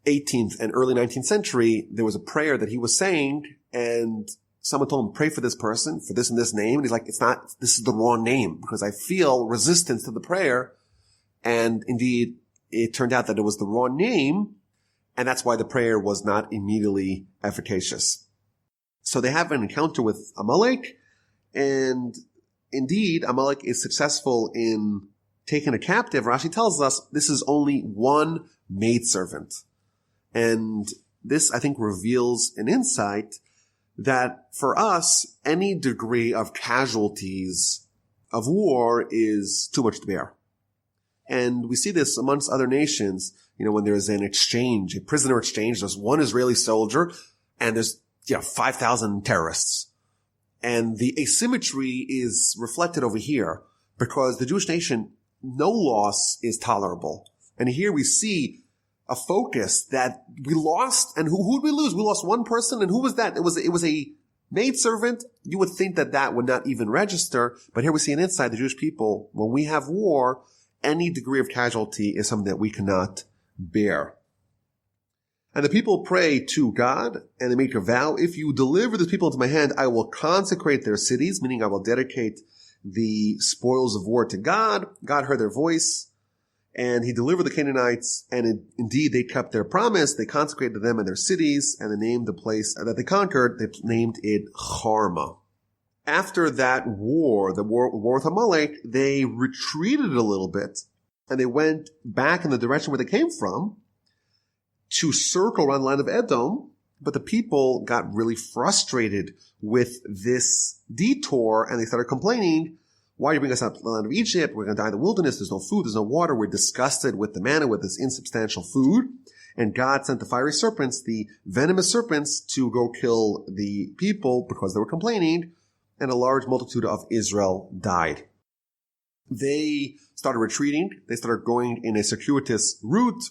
18th and early 19th century. There was a prayer that he was saying, and someone told him, pray for this person, for this and this name. And he's like, this is the wrong name because I feel resistance to the prayer. And indeed, it turned out that it was the wrong name. And that's why the prayer was not immediately efficacious. So they have an encounter with Amalek. And indeed, Amalek is successful in taking a captive. Rashi tells us this is only one maidservant. And this, I think, reveals an insight that for us, any degree of casualties of war is too much to bear. And we see this amongst other nations, when there's an exchange, a prisoner exchange, there's one Israeli soldier and there's 5,000 terrorists. And the asymmetry is reflected over here because the Jewish nation, no loss is tolerable. And here we see a focus that we lost, and who did we lose? We lost one person, and who was that? It was a maidservant. You would think that would not even register, but here we see an insight, the Jewish people, when we have war, any degree of casualty is something that we cannot bear. And the people pray to God, and they make a vow, if you deliver the people into my hand, I will consecrate their cities, meaning I will dedicate the spoils of war to God. God heard their voice. And he delivered the Canaanites, and indeed they kept their promise. They consecrated them and their cities, and they named the place that they conquered, they named it Charma. After that war, the war with Amalek, they retreated a little bit, and they went back in the direction where they came from to circle around the land of Edom, but the people got really frustrated with this detour, and they started complaining, why do you bring us out to the land of Egypt? We're going to die in the wilderness. There's no food. There's no water. We're disgusted with the manna, with this insubstantial food. And God sent the fiery serpents, the venomous serpents, to go kill the people because they were complaining. And a large multitude of Israel died. They started retreating. They started going in a circuitous route.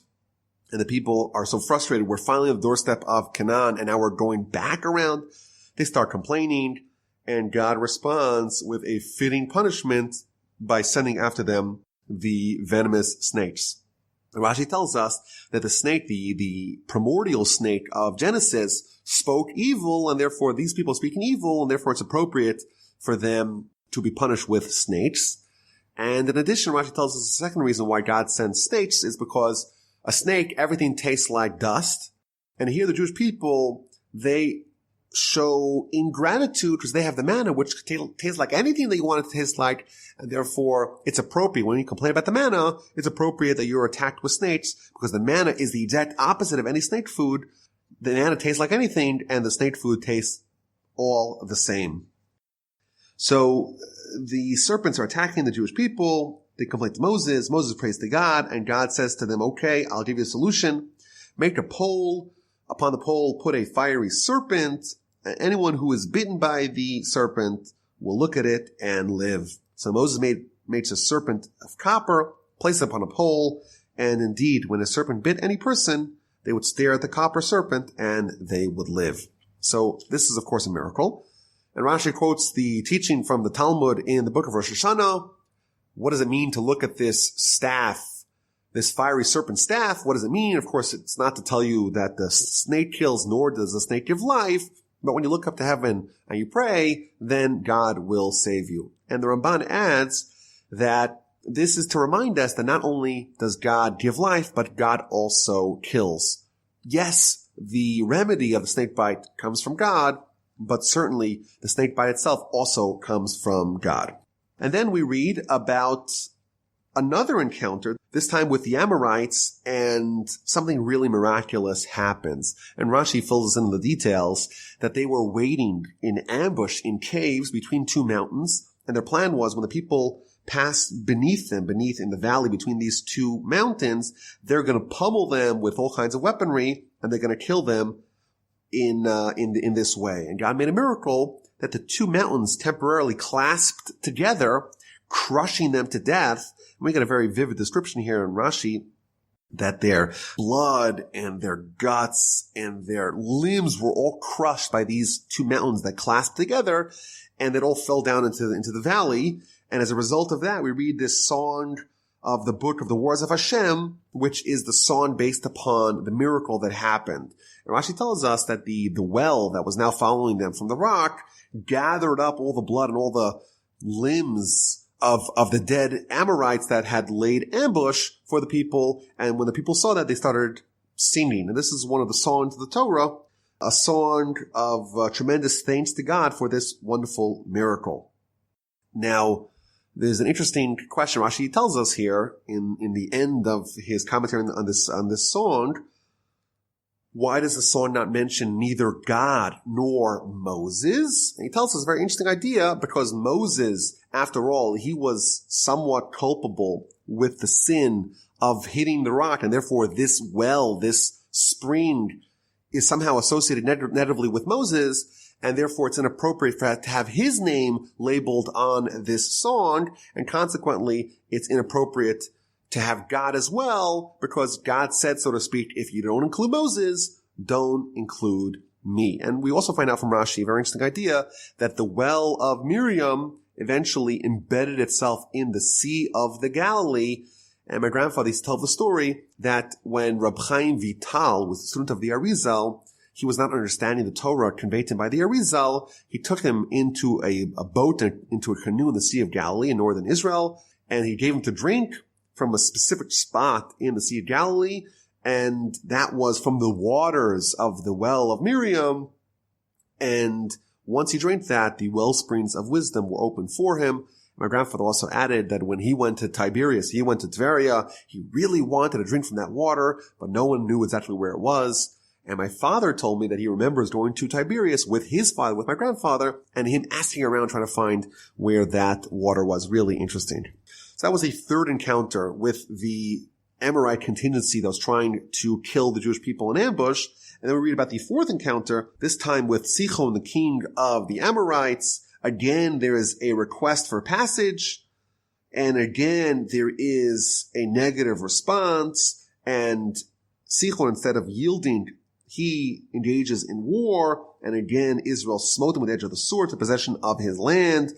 And the people are so frustrated. We're finally on the doorstep of Canaan, and now we're going back around. They start complaining. And God responds with a fitting punishment by sending after them the venomous snakes. And Rashi tells us that the snake, the primordial snake of Genesis, spoke evil, and therefore these people speaking evil, and therefore it's appropriate for them to be punished with snakes. And in addition, Rashi tells us the second reason why God sends snakes is because a snake, everything tastes like dust. And here the Jewish people, they show ingratitude because they have the manna, which tastes like anything that you want it to taste like, and therefore it's appropriate. When you complain about the manna, it's appropriate that you're attacked with snakes because the manna is the exact opposite of any snake food. The manna tastes like anything, and the snake food tastes all the same. So the serpents are attacking the Jewish people. They complain to Moses. Moses prays to God, and God says to them, okay, I'll give you a solution. Make a pole Upon the pole put a fiery serpent. Anyone who is bitten by the serpent will look at it and live. So Moses makes a serpent of copper, placed it upon a pole, and indeed, when a serpent bit any person, they would stare at the copper serpent and they would live. So this is, of course, a miracle. And Rashi quotes the teaching from the Talmud in the book of Rosh Hashanah. What does it mean to look at this staff, this fiery serpent staff? What does it mean? Of course, it's not to tell you that the snake kills, nor does the snake give life. But when you look up to heaven and you pray, then God will save you. And the Ramban adds that this is to remind us that not only does God give life, but God also kills. Yes, the remedy of the snake bite comes from God, but certainly the snake bite itself also comes from God. And then we read about another encounter, this time with the Amorites, and something really miraculous happens. And Rashi fills us in the details that they were waiting in ambush in caves between two mountains, and their plan was when the people passed beneath in the valley between these two mountains, they're going to pummel them with all kinds of weaponry, and they're going to kill them in this way. And God made a miracle that the two mountains temporarily clasped together, crushing them to death. And we get a very vivid description here in Rashi that their blood and their guts and their limbs were all crushed by these two mountains that clasped together, and it all fell down into the valley. And as a result of that, we read this song of the book of the Wars of Hashem, which is the song based upon the miracle that happened. And Rashi tells us that the well that was now following them from the rock gathered up all the blood and all the limbs of the dead Amorites that had laid ambush for the people. And when the people saw that, they started singing. And this is one of the songs of the Torah, a song of tremendous thanks to God for this wonderful miracle. Now, there's an interesting question Rashi tells us here in the end of his commentary on this song. Why does the song not mention neither God nor Moses? And he tells us a very interesting idea, because Moses, after all, he was somewhat culpable with the sin of hitting the rock, and therefore this well, this spring, is somehow associated negatively with Moses, and therefore it's inappropriate for to have his name labeled on this song, and consequently it's inappropriate to have God as well, because God said, so to speak, if you don't include Moses, don't include me. And we also find out from Rashi a very interesting idea that the well of Miriam eventually embedded itself in the Sea of the Galilee. And my grandfather used to tell the story that when Reb Chaim Vital was a student of the Arizal, he was not understanding the Torah conveyed to him by the Arizal. He took him into a boat, into a canoe in the Sea of Galilee in northern Israel, and he gave him to drink from a specific spot in the Sea of Galilee, and that was from the waters of the well of Miriam. And once he drank that, the well springs of wisdom were opened for him. My grandfather also added that when he went to Tiberias, he went to Tveria, he really wanted to drink from that water, but no one knew exactly where it was. And my father told me that he remembers going to Tiberias with his father, with my grandfather, and him asking around trying to find where that water was. Really interesting. So that was a third encounter with the Amorite contingency that was trying to kill the Jewish people in ambush. And then we read about the fourth encounter, this time with Sichon, the king of the Amorites. Again, there is a request for passage. And again, there is a negative response. And Sichon, instead of yielding, he engages in war. And again, Israel smote him with the edge of the sword to possession of his land,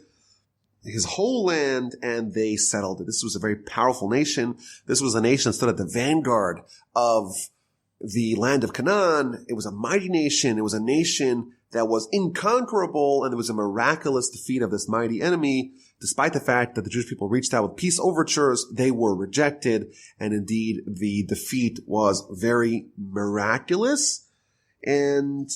his whole land, and they settled it. This was a very powerful nation. This was a nation that stood at the vanguard of the land of Canaan. It was a mighty nation. It was a nation that was inconquerable, and there was a miraculous defeat of this mighty enemy. Despite the fact that the Jewish people reached out with peace overtures, they were rejected, and indeed the defeat was very miraculous. And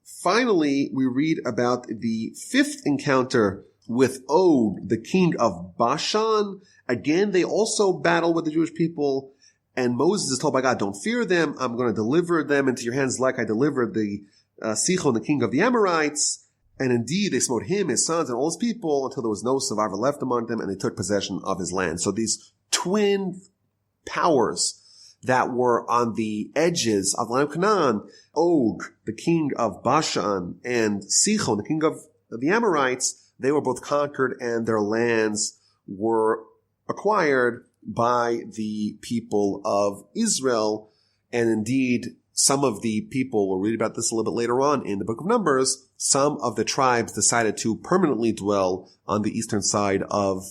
finally, we read about the fifth encounter with Og, the king of Bashan. Again, they also battle with the Jewish people, and Moses is told by God, don't fear them. I'm going to deliver them into your hands like I delivered the Sichon, the king of the Amorites. And indeed, they smote him, his sons, and all his people until there was no survivor left among them, and they took possession of his land. So these twin powers that were on the edges of the land of Canaan, Og, the king of Bashan, and Sichon, the king of the Amorites, they were both conquered and their lands were acquired by the people of Israel. And indeed, some of the people, we'll read about this a little bit later on in the book of Numbers, some of the tribes decided to permanently dwell on the eastern side of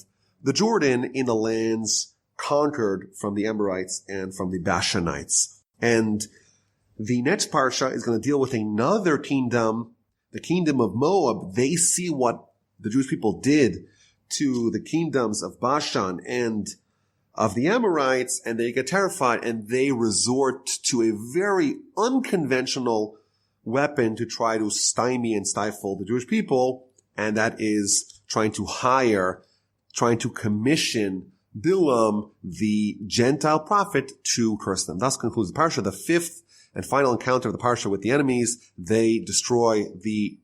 the Jordan in the lands conquered from the Amorites and from the Bashanites. And the next parsha is going to deal with another kingdom, the kingdom of Moab. They see what the Jewish people did to the kingdoms of Bashan and of the Amorites, and they get terrified, and they resort to a very unconventional weapon to try to stymie and stifle the Jewish people, and that is trying to commission Bilaam, the Gentile prophet, to curse them. Thus concludes the parsha, the fifth and final encounter of the parsha with the enemies. They destroy the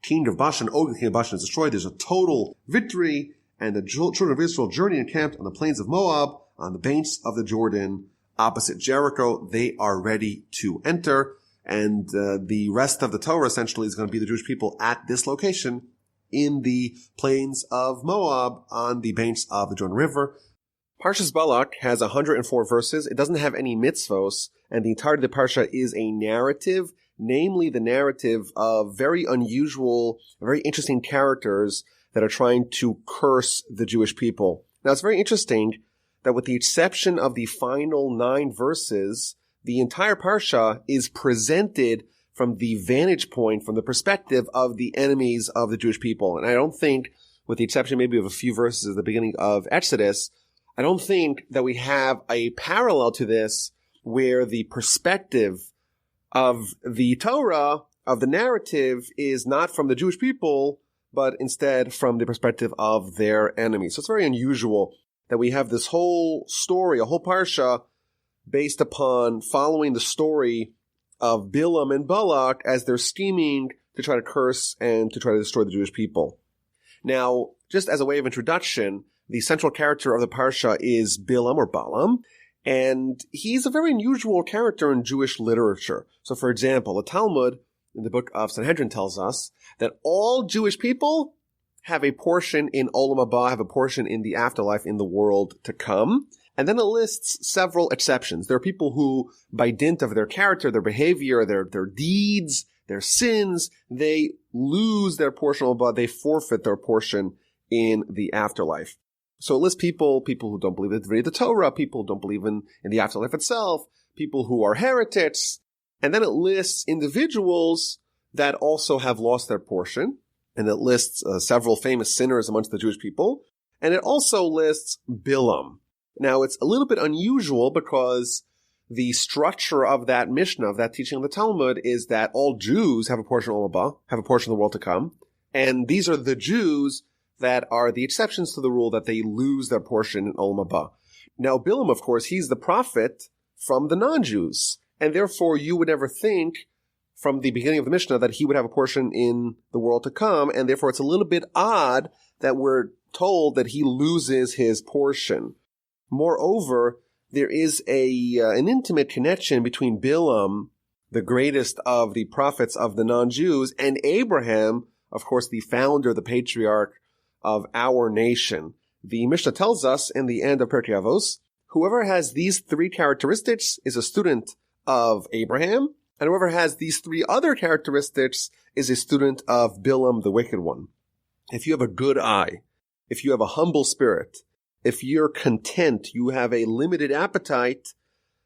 king of Bashan. Og, the king of Bashan, is destroyed. There's a total victory, and the children of Israel journey and camped on the plains of Moab, on the banks of the Jordan, opposite Jericho. They are ready to enter, and the rest of the Torah essentially is going to be the Jewish people at this location in the plains of Moab on the banks of the Jordan River. Parshas Balak has 104 verses. It doesn't have any mitzvos, and the entirety of the parsha is a narrative, namely the narrative of very unusual, very interesting characters that are trying to curse the Jewish people. Now, it's very interesting that with the exception of the final 9 verses, the entire parsha is presented from the vantage point, from the perspective of the enemies of the Jewish people. And I don't think, with the exception maybe of a few verses at the beginning of Exodus, I don't think that we have a parallel to this where the perspective of the Torah, of the narrative, is not from the Jewish people, but instead from the perspective of their enemies. So it's very unusual that we have this whole story, a whole parsha, based upon following the story of Bilaam and Balak as they're scheming to try to curse and to try to destroy the Jewish people. Now, just as a way of introduction, the central character of the parsha is Bilaam or Balaam, and he's a very unusual character in Jewish literature. So, for example, the Talmud in the book of Sanhedrin tells us that all Jewish people have a portion in Olam Haba, have a portion in the afterlife, in the world to come. And then it lists several exceptions. There are people who, by dint of their character, their behavior, their deeds, their sins, they lose their portion of Haba, they forfeit their portion in the afterlife. So it lists people who don't believe in the Torah, people who don't believe in the afterlife itself, people who are heretics. And then it lists individuals that also have lost their portion. And it lists several famous sinners amongst the Jewish people. And it also lists Bilaam. Now, it's a little bit unusual because the structure of that Mishnah, of that teaching of the Talmud, is that all Jews have a portion of Olam Haba, have a portion of the world to come. And these are the Jews that are the exceptions to the rule that they lose their portion in Olam Haba. Now, Bilaam, of course, he's the prophet from the non-Jews. And therefore, you would never think from the beginning of the Mishnah that he would have a portion in the world to come. And therefore, it's a little bit odd that we're told that he loses his portion. Moreover, there is an intimate connection between Bilaam, the greatest of the prophets of the non-Jews, and Abraham, of course, the founder, the patriarch of our nation. The Mishnah tells us in the end of Pirkei Avos, whoever has these 3 characteristics is a student of Abraham, and whoever has these 3 other characteristics is a student of Bilaam, the wicked one. If you have a good eye, if you have a humble spirit, if you're content, you have a limited appetite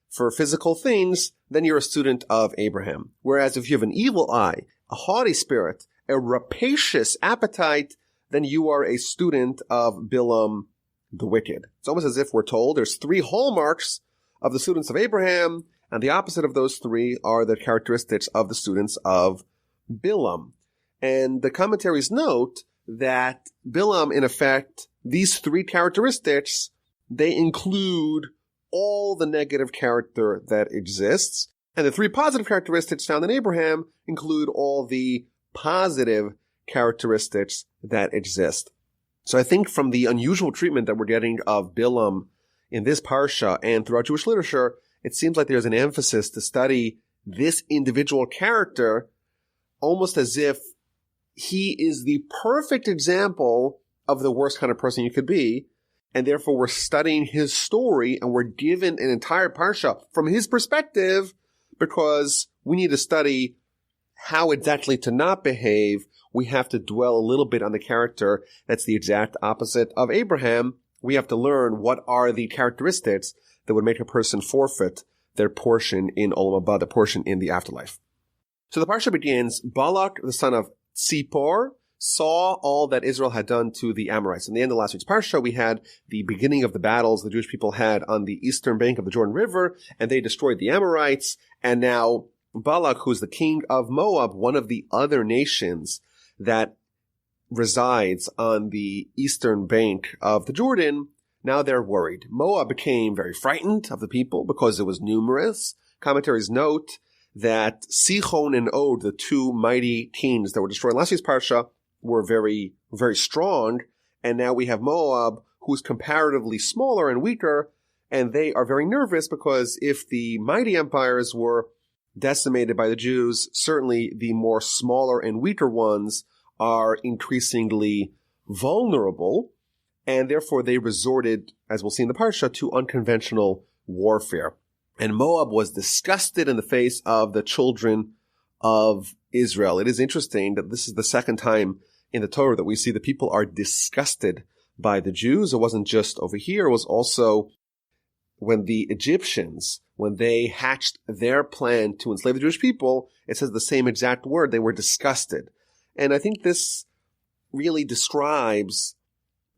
for physical things, then you're a student of Abraham. Whereas if you have an evil eye, a haughty spirit, a rapacious appetite, then you are a student of Bilaam, the wicked. It's almost as if we're told there's 3 hallmarks of the students of Abraham, and the opposite of those 3 are the characteristics of the students of Bilaam. And the commentaries note that Bilaam, in effect, these 3 characteristics, they include all the negative character that exists. And the 3 positive characteristics found in Abraham include all the positive characteristics that exist. So I think from the unusual treatment that we're getting of Bilaam in this parsha and throughout Jewish literature, it seems like there's an emphasis to study this individual character almost as if he is the perfect example of the worst kind of person you could be. And therefore we're studying his story and we're given an entire parsha from his perspective because we need to study how exactly to not behave. We have to dwell a little bit on the character that's the exact opposite of Abraham. We have to learn what are the characteristics that would make a person forfeit their portion in Olam Haba, the portion in the afterlife. So the parsha begins, Balak, the son of Tzipor, saw all that Israel had done to the Amorites. In the end of last week's parsha, we had the beginning of the battles the Jewish people had on the eastern bank of the Jordan River, and they destroyed the Amorites. And now Balak, who's the king of Moab, one of the other nations that resides on the eastern bank of the Jordan, now they're worried. Moab became very frightened of the people because it was numerous. Commentaries note that Sichon and Og, the two mighty kings that were destroyed in last week's parsha, were very, very strong. And now we have Moab, who's comparatively smaller and weaker, and they are very nervous because if the mighty empires were decimated by the Jews, certainly the more smaller and weaker ones are increasingly vulnerable, and therefore they resorted, as we'll see in the parsha, to unconventional warfare. And Moab was disgusted in the face of the children of Israel. It is interesting that this is the second time in the Torah that we see the people are disgusted by the Jews. It wasn't just over here. It was also when the Egyptians, when they hatched their plan to enslave the Jewish people, it says the same exact word. They were disgusted. And I think this really describes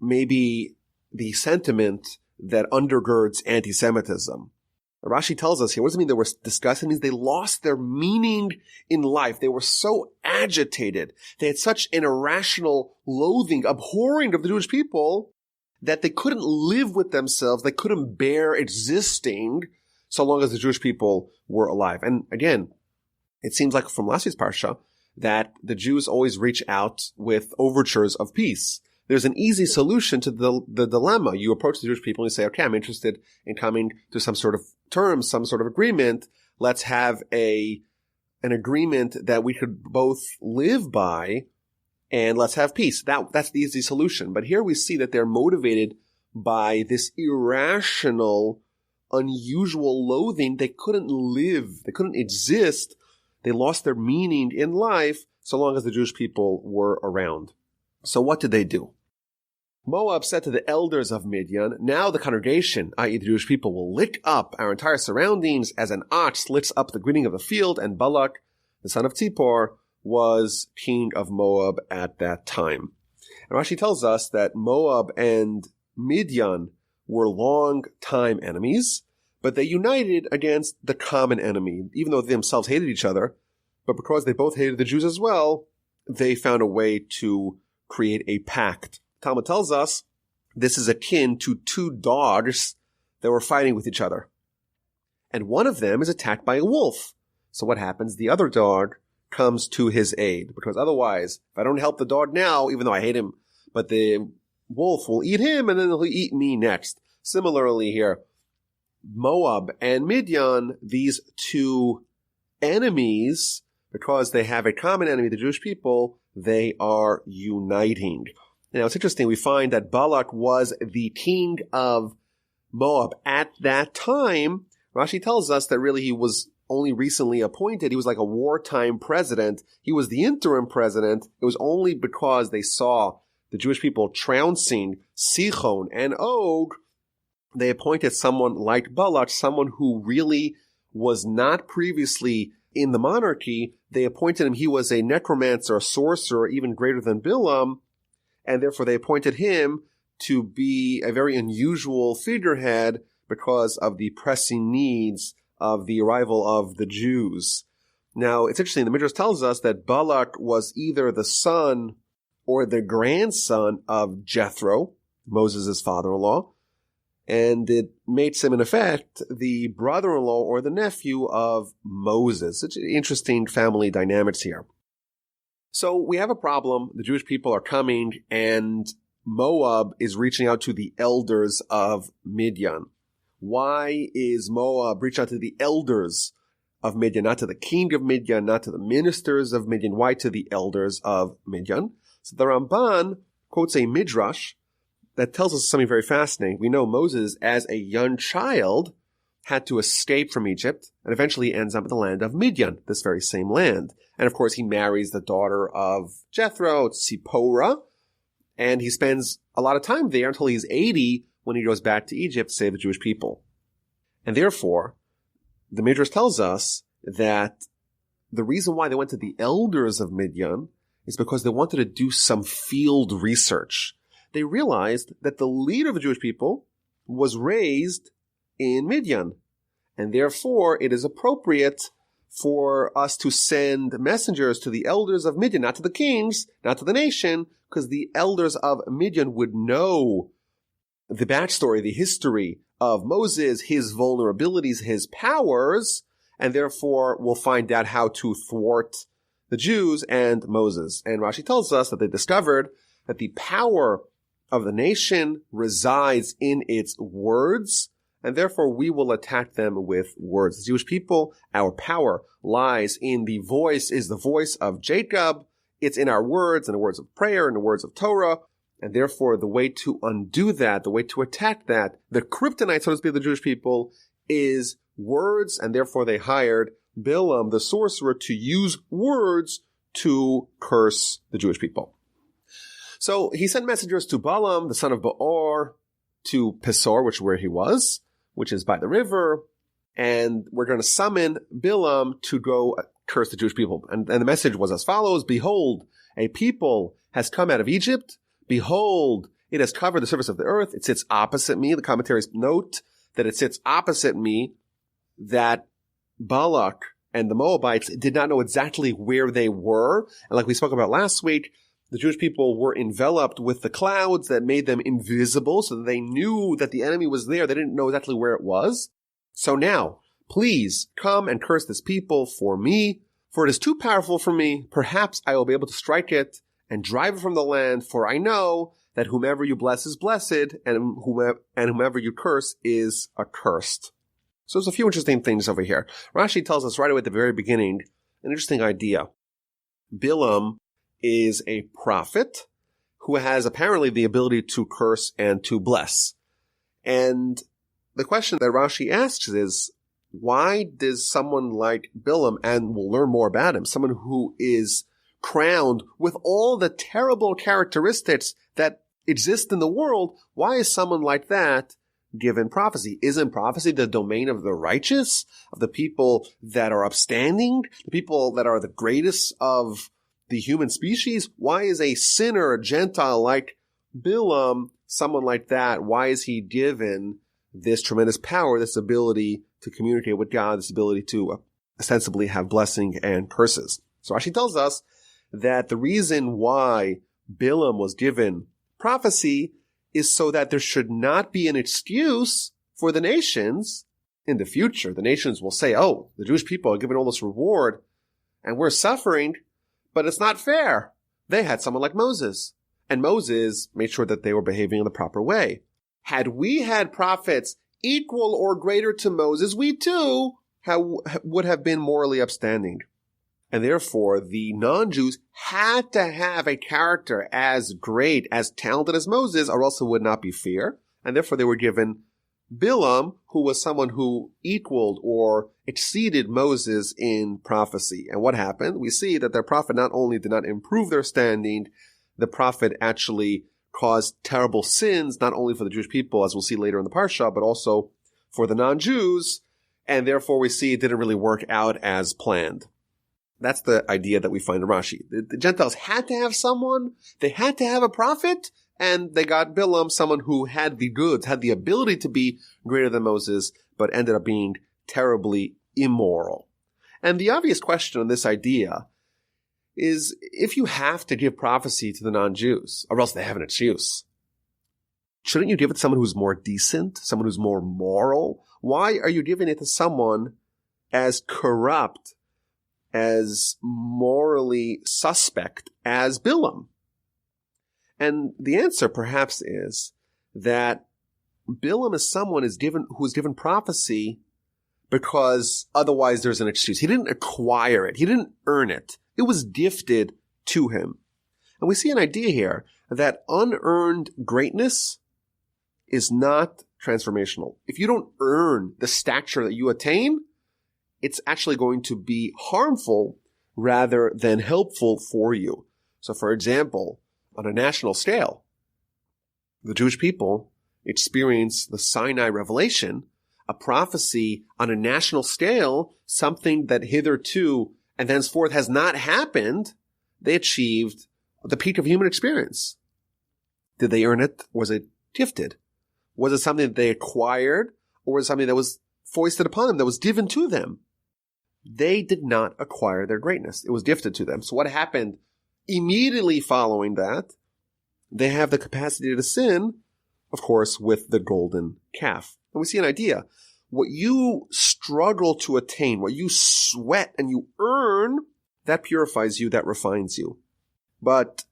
maybe the sentiment that undergirds anti-Semitism. Rashi tells us here, what does it mean they were disgusted? It means they lost their meaning in life. They were so agitated. They had such an irrational loathing, abhorring of the Jewish people that they couldn't live with themselves. They couldn't bear existing so long as the Jewish people were alive. And again, it seems like from last week's parsha that the Jews always reach out with overtures of peace. There's an easy solution to the dilemma. You approach the Jewish people and you say, okay, I'm interested in coming to some sort of terms, some sort of agreement. Let's have an agreement that we could both live by, and let's have peace. That's the easy solution. But here we see that they're motivated by this irrational, unusual loathing. They couldn't live. They couldn't exist. They lost their meaning in life so long as the Jewish people were around. So what did they do? Moab said to the elders of Midian, now the congregation, i.e. the Jewish people, will lick up our entire surroundings as an ox licks up the greening of the field, and Balak, the son of Tzipor, was king of Moab at that time. And Rashi tells us that Moab and Midian were long-time enemies, but they united against the common enemy, even though they themselves hated each other. But because they both hated the Jews as well, they found a way to create a pact. Talmud tells us this is akin to two dogs that were fighting with each other. And one of them is attacked by a wolf. So what happens? The other dog comes to his aid, because otherwise, if I don't help the dog now, even though I hate him, but the wolf will eat him and then he'll eat me next. Similarly here, Moab and Midian, these two enemies, because they have a common enemy, the Jewish people, they are uniting. Now, it's interesting. We find that Balak was the king of Moab at that time. Rashi tells us that really he was only recently appointed. He was like a wartime president. He was the interim president. It was only because they saw the Jewish people trouncing Sichon and Og, they appointed someone like Balak, someone who really was not previously in the monarchy. They appointed him. He was a necromancer, a sorcerer, even greater than Bilaam. And therefore they appointed him to be a very unusual figurehead because of the pressing needs of the arrival of the Jews. Now, it's interesting. The Midrash tells us that Balak was either the son or the grandson of Jethro, Moses' father-in-law. And it makes him, in effect, the brother-in-law or the nephew of Moses. Such interesting family dynamics here. So we have a problem. The Jewish people are coming, and Moab is reaching out to the elders of Midian. Why is Moab reached out to the elders of Midian, not to the king of Midian, not to the ministers of Midian? Why to the elders of Midian? So the Ramban quotes a midrash that tells us something very fascinating. We know Moses, as a young child, had to escape from Egypt and eventually ends up in the land of Midian, this very same land. And of course, he marries the daughter of Jethro, Zipporah, and he spends a lot of time there until he's 80 when he goes back to Egypt to save the Jewish people. And therefore, the Midrash tells us that the reason why they went to the elders of Midian is because they wanted to do some field research. They realized that the leader of the Jewish people was raised in Midian, and therefore it is appropriate for us to send messengers to the elders of Midian, not to the kings, not to the nation, because the elders of Midian would know the backstory, the history of Moses, his vulnerabilities, his powers, and therefore will find out how to thwart the Jews and Moses. And Rashi tells us that they discovered that the power of the nation resides in its words, and therefore we will attack them with words. The Jewish people, our power lies in the voice, is the voice of Jacob. It's in our words, in the words of prayer, in the words of Torah. And therefore, the way to undo that, the way to attack that, the kryptonite, so to speak, of the Jewish people, is words. And therefore, they hired Bilaam, the sorcerer, to use words to curse the Jewish people. So he sent messengers to Balaam, the son of Beor, to Pesor, which is where he was, which is by the river. And we're going to summon Bilaam to go curse the Jewish people. And the message was as follows: Behold, a people has come out of Egypt. Behold, it has covered the surface of the earth. It sits opposite me. The commentaries note that it sits opposite me, that Balak and the Moabites did not know exactly where they were. And like we spoke about last week, the Jewish people were enveloped with the clouds that made them invisible, so that they knew that the enemy was there. They didn't know exactly where it was. So now, please come and curse this people for me, for it is too powerful for me. Perhaps I will be able to strike it and drive it from the land, for I know that whomever you bless is blessed, and whomever you curse is accursed. So there's a few interesting things over here. Rashi tells us right away at the very beginning an interesting idea. Bilaam is a prophet who has apparently the ability to curse and to bless. And the question that Rashi asks is, why does someone like Bilaam, and we'll learn more about him, someone who is crowned with all the terrible characteristics that exist in the world, why is someone like that given prophecy? Isn't prophecy the domain of the righteous, of the people that are upstanding, the people that are the greatest of the human species? Why is a sinner, a Gentile like Bilaam, someone like that, why is he given this tremendous power, this ability to communicate with God, this ability to ostensibly have blessing and curses? So Rashi tells us that the reason why Bilaam was given prophecy is so that there should not be an excuse for the nations in the future. The nations will say, oh, the Jewish people are given all this reward and we're suffering, but it's not fair. They had someone like Moses, and Moses made sure that they were behaving in the proper way. Had we had prophets equal or greater to Moses, we too would have been morally upstanding. And therefore, the non-Jews had to have a character as great, as talented as Moses, or else it would not be fair. And therefore, they were given Bilaam, who was someone who equaled or exceeded Moses in prophecy. And what happened? We see that their prophet not only did not improve their standing, the prophet actually caused terrible sins, not only for the Jewish people, as we'll see later in the Parsha, but also for the non-Jews. And therefore, we see it didn't really work out as planned. That's the idea that we find in Rashi. The Gentiles had to have someone, they had to have a prophet, and they got Bilaam, someone who had the goods, had the ability to be greater than Moses, but ended up being terribly immoral. And the obvious question on this idea is, if you have to give prophecy to the non-Jews, or else they have an excuse, shouldn't you give it to someone who's more decent, someone who's more moral? Why are you giving it to someone as corrupt, as morally suspect as Bilaam? And the answer perhaps is that Bilaam is someone who is given prophecy because otherwise there's an excuse. He didn't acquire it. He didn't earn it. It was gifted to him. And we see an idea here that unearned greatness is not transformational. If you don't earn the stature that you attain, it's actually going to be harmful rather than helpful for you. So, for example, on a national scale, the Jewish people experience the Sinai revelation, a prophecy on a national scale, something that hitherto and thenceforth has not happened. They achieved the peak of human experience. Did they earn it? Was it gifted? Was it something that they acquired, or was it something that was foisted upon them, that was given to them? They did not acquire their greatness. It was gifted to them. So what happened immediately following that? They have the capacity to sin, of course, with the golden calf. And we see an idea. What you struggle to attain, what you sweat and you earn, that purifies you, that refines you. But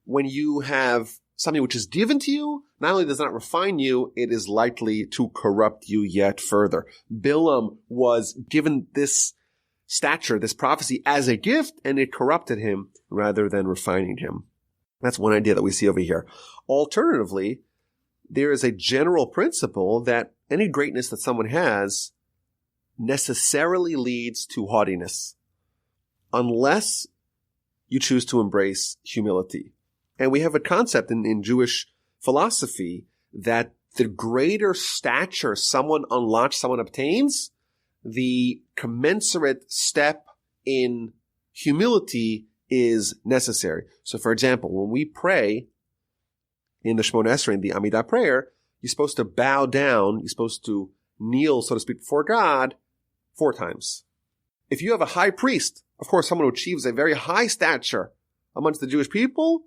when you have something which is given to you, not only does it not refine you, it is likely to corrupt you yet further. Bilaam was given this stature, this prophecy as a gift, and it corrupted him rather than refining him. That's one idea that we see over here. Alternatively, there is a general principle that any greatness that someone has necessarily leads to haughtiness, unless you choose to embrace humility. And we have a concept in Jewish philosophy that the greater stature someone unlocks, someone obtains, the commensurate step in humility is necessary. So, for example, when we pray in the Shemona Esrei, in the Amidah prayer, you're supposed to bow down, you're supposed to kneel, so to speak, before God 4 times. If you have a high priest, of course, someone who achieves a very high stature amongst the Jewish people,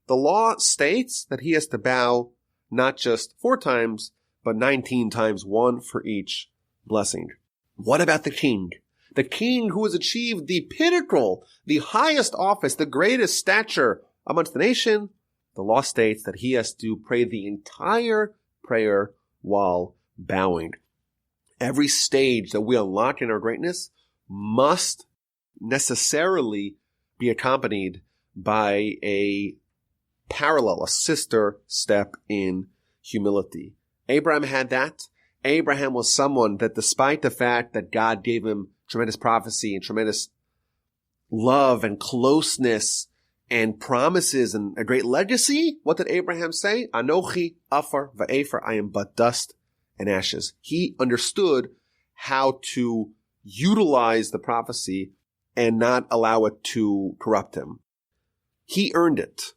the law states that he has to bow not just 4 times, but 19 times, 1 for each blessing. What about the king? The king who has achieved the pinnacle, the highest office, the greatest stature amongst the nation, the law states that he has to pray the entire prayer while bowing. Every stage that we unlock in our greatness must necessarily be accompanied by a parallel, a sister step in humility. Abraham had that. Abraham was someone that, despite the fact that God gave him tremendous prophecy and tremendous love and closeness and promises and a great legacy, what did Abraham say? Anochi afar va'efer, I am but dust and ashes. He understood how to utilize the prophecy and not allow it to corrupt him. He earned it.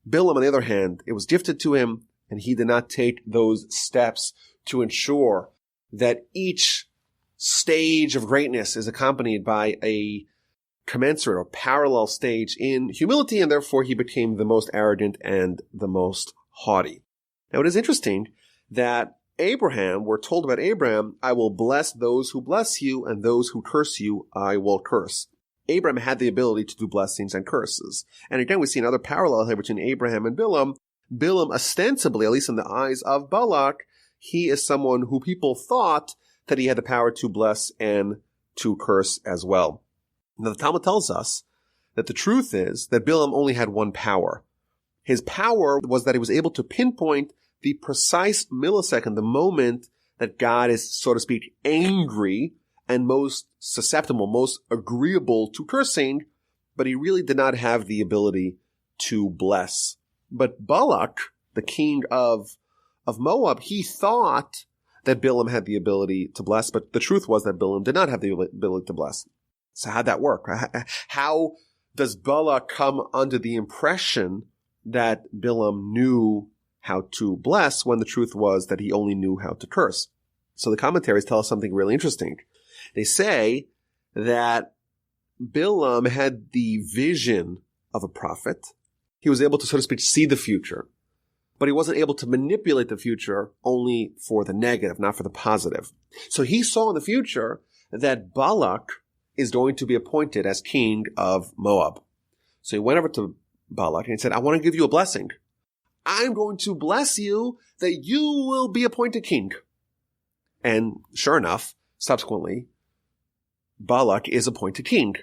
Bilaam, on the other hand, it was gifted to him, and he did not take those steps to ensure that each stage of greatness is accompanied by a commensurate or parallel stage in humility, and therefore he became the most arrogant and the most haughty. Now, it is interesting that we're told about Abraham, I will bless those who bless you, and those who curse you, I will curse. Abraham had the ability to do blessings and curses. And again, we see another parallel here between Abraham and Bilaam. Bilaam, ostensibly, at least in the eyes of Balak, he is someone who people thought that he had the power to bless and to curse as well. Now, the Talmud tells us that the truth is that Bilaam only had one power. His power was that he was able to pinpoint the precise millisecond, the moment that God is, so to speak, angry and most susceptible, most agreeable to cursing, but he really did not have the ability to bless. But Balak, the king of Moab, he thought that Bilaam had the ability to bless, but the truth was that Bilaam did not have the ability to bless. So how'd that work? How does Balak come under the impression that Bilaam knew how to bless when the truth was that he only knew how to curse? So the commentaries tell us something really interesting. They say that Bilaam had the vision of a prophet. He was able to, so to speak, see the future, but he wasn't able to manipulate the future only for the negative, not for the positive. So he saw in the future that Balak is going to be appointed as king of Moab. So he went over to Balak and he said, I want to give you a blessing. I'm going to bless you that you will be appointed king. And sure enough, subsequently, Balak is appointed king.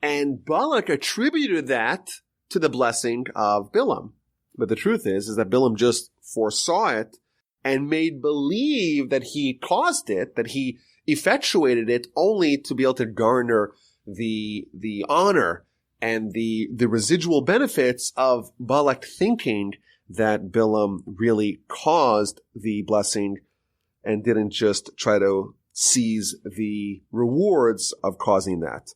And Balak attributed that to the blessing of Bilaam. But the truth is that Bilaam just foresaw it and made believe that he caused it, that he effectuated it only to be able to garner the honor and the residual benefits of Balak thinking that Bilaam really caused the blessing and didn't just try to seize the rewards of causing that.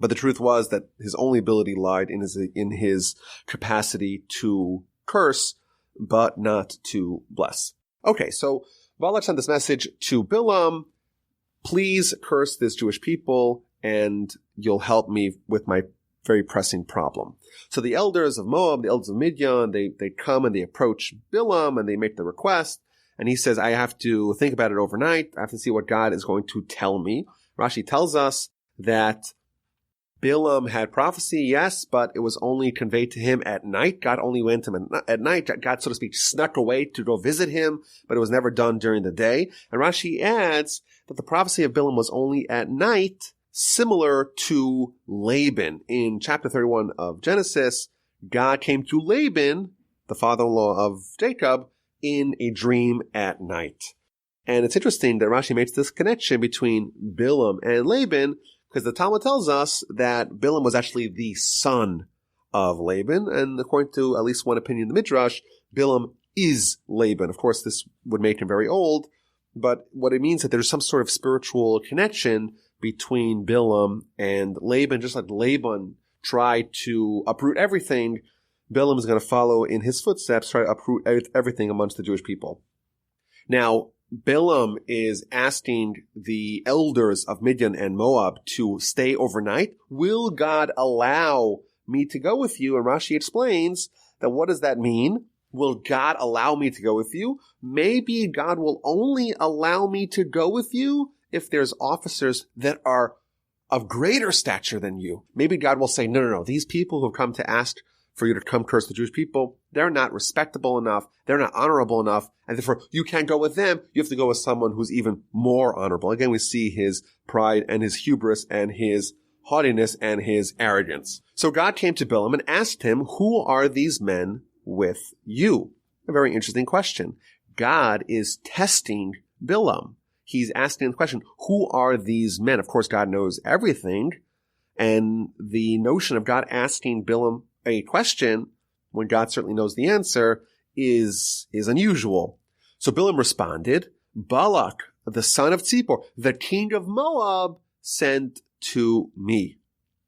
But the truth was that his only ability lied in his capacity to curse, but not to bless. Okay, so Balak sent this message to Bilaam: please curse this Jewish people and you'll help me with my very pressing problem. So the elders of Moab, the elders of Midian, they come and they approach Bilaam and they make the request. And he says, I have to think about it overnight. I have to see what God is going to tell me. Rashi tells us that Bilaam had prophecy, yes, but it was only conveyed to him at night. God only went to him at night. God, so to speak, snuck away to go visit him, but it was never done during the day. And Rashi adds that the prophecy of Bilaam was only at night, similar to Laban. In chapter 31 of Genesis, God came to Laban, the father-in-law of Jacob, in a dream at night. And it's interesting that Rashi makes this connection between Bilaam and Laban, because the Talmud tells us that Bilaam was actually the son of Laban, and according to at least one opinion in the Midrash, Bilaam is Laban. Of course, this would make him very old, but what it means is that there's some sort of spiritual connection between Bilaam and Laban. Just like Laban tried to uproot everything, Bilaam is going to follow in his footsteps, try to uproot everything amongst the Jewish people. Now, Bilaam is asking the elders of Midian and Moab to stay overnight. Will God allow me to go with you? And Rashi explains that what does that mean? Will God allow me to go with you? Maybe God will only allow me to go with you if there's officers that are of greater stature than you. Maybe God will say, no. These people who have come to ask for you to come curse the Jewish people, they're not respectable enough, they're not honorable enough, and therefore you can't go with them, you have to go with someone who's even more honorable. Again, we see his pride and his hubris and his haughtiness and his arrogance. So God came to Bilaam and asked him, who are these men with you? A very interesting question. God is testing Bilaam. He's asking the question, who are these men? Of course, God knows everything, and the notion of God asking Bilaam a question when God certainly knows the answer is unusual. So Bilaam responded, Balak, the son of Tzipor, the king of Moab, sent to me.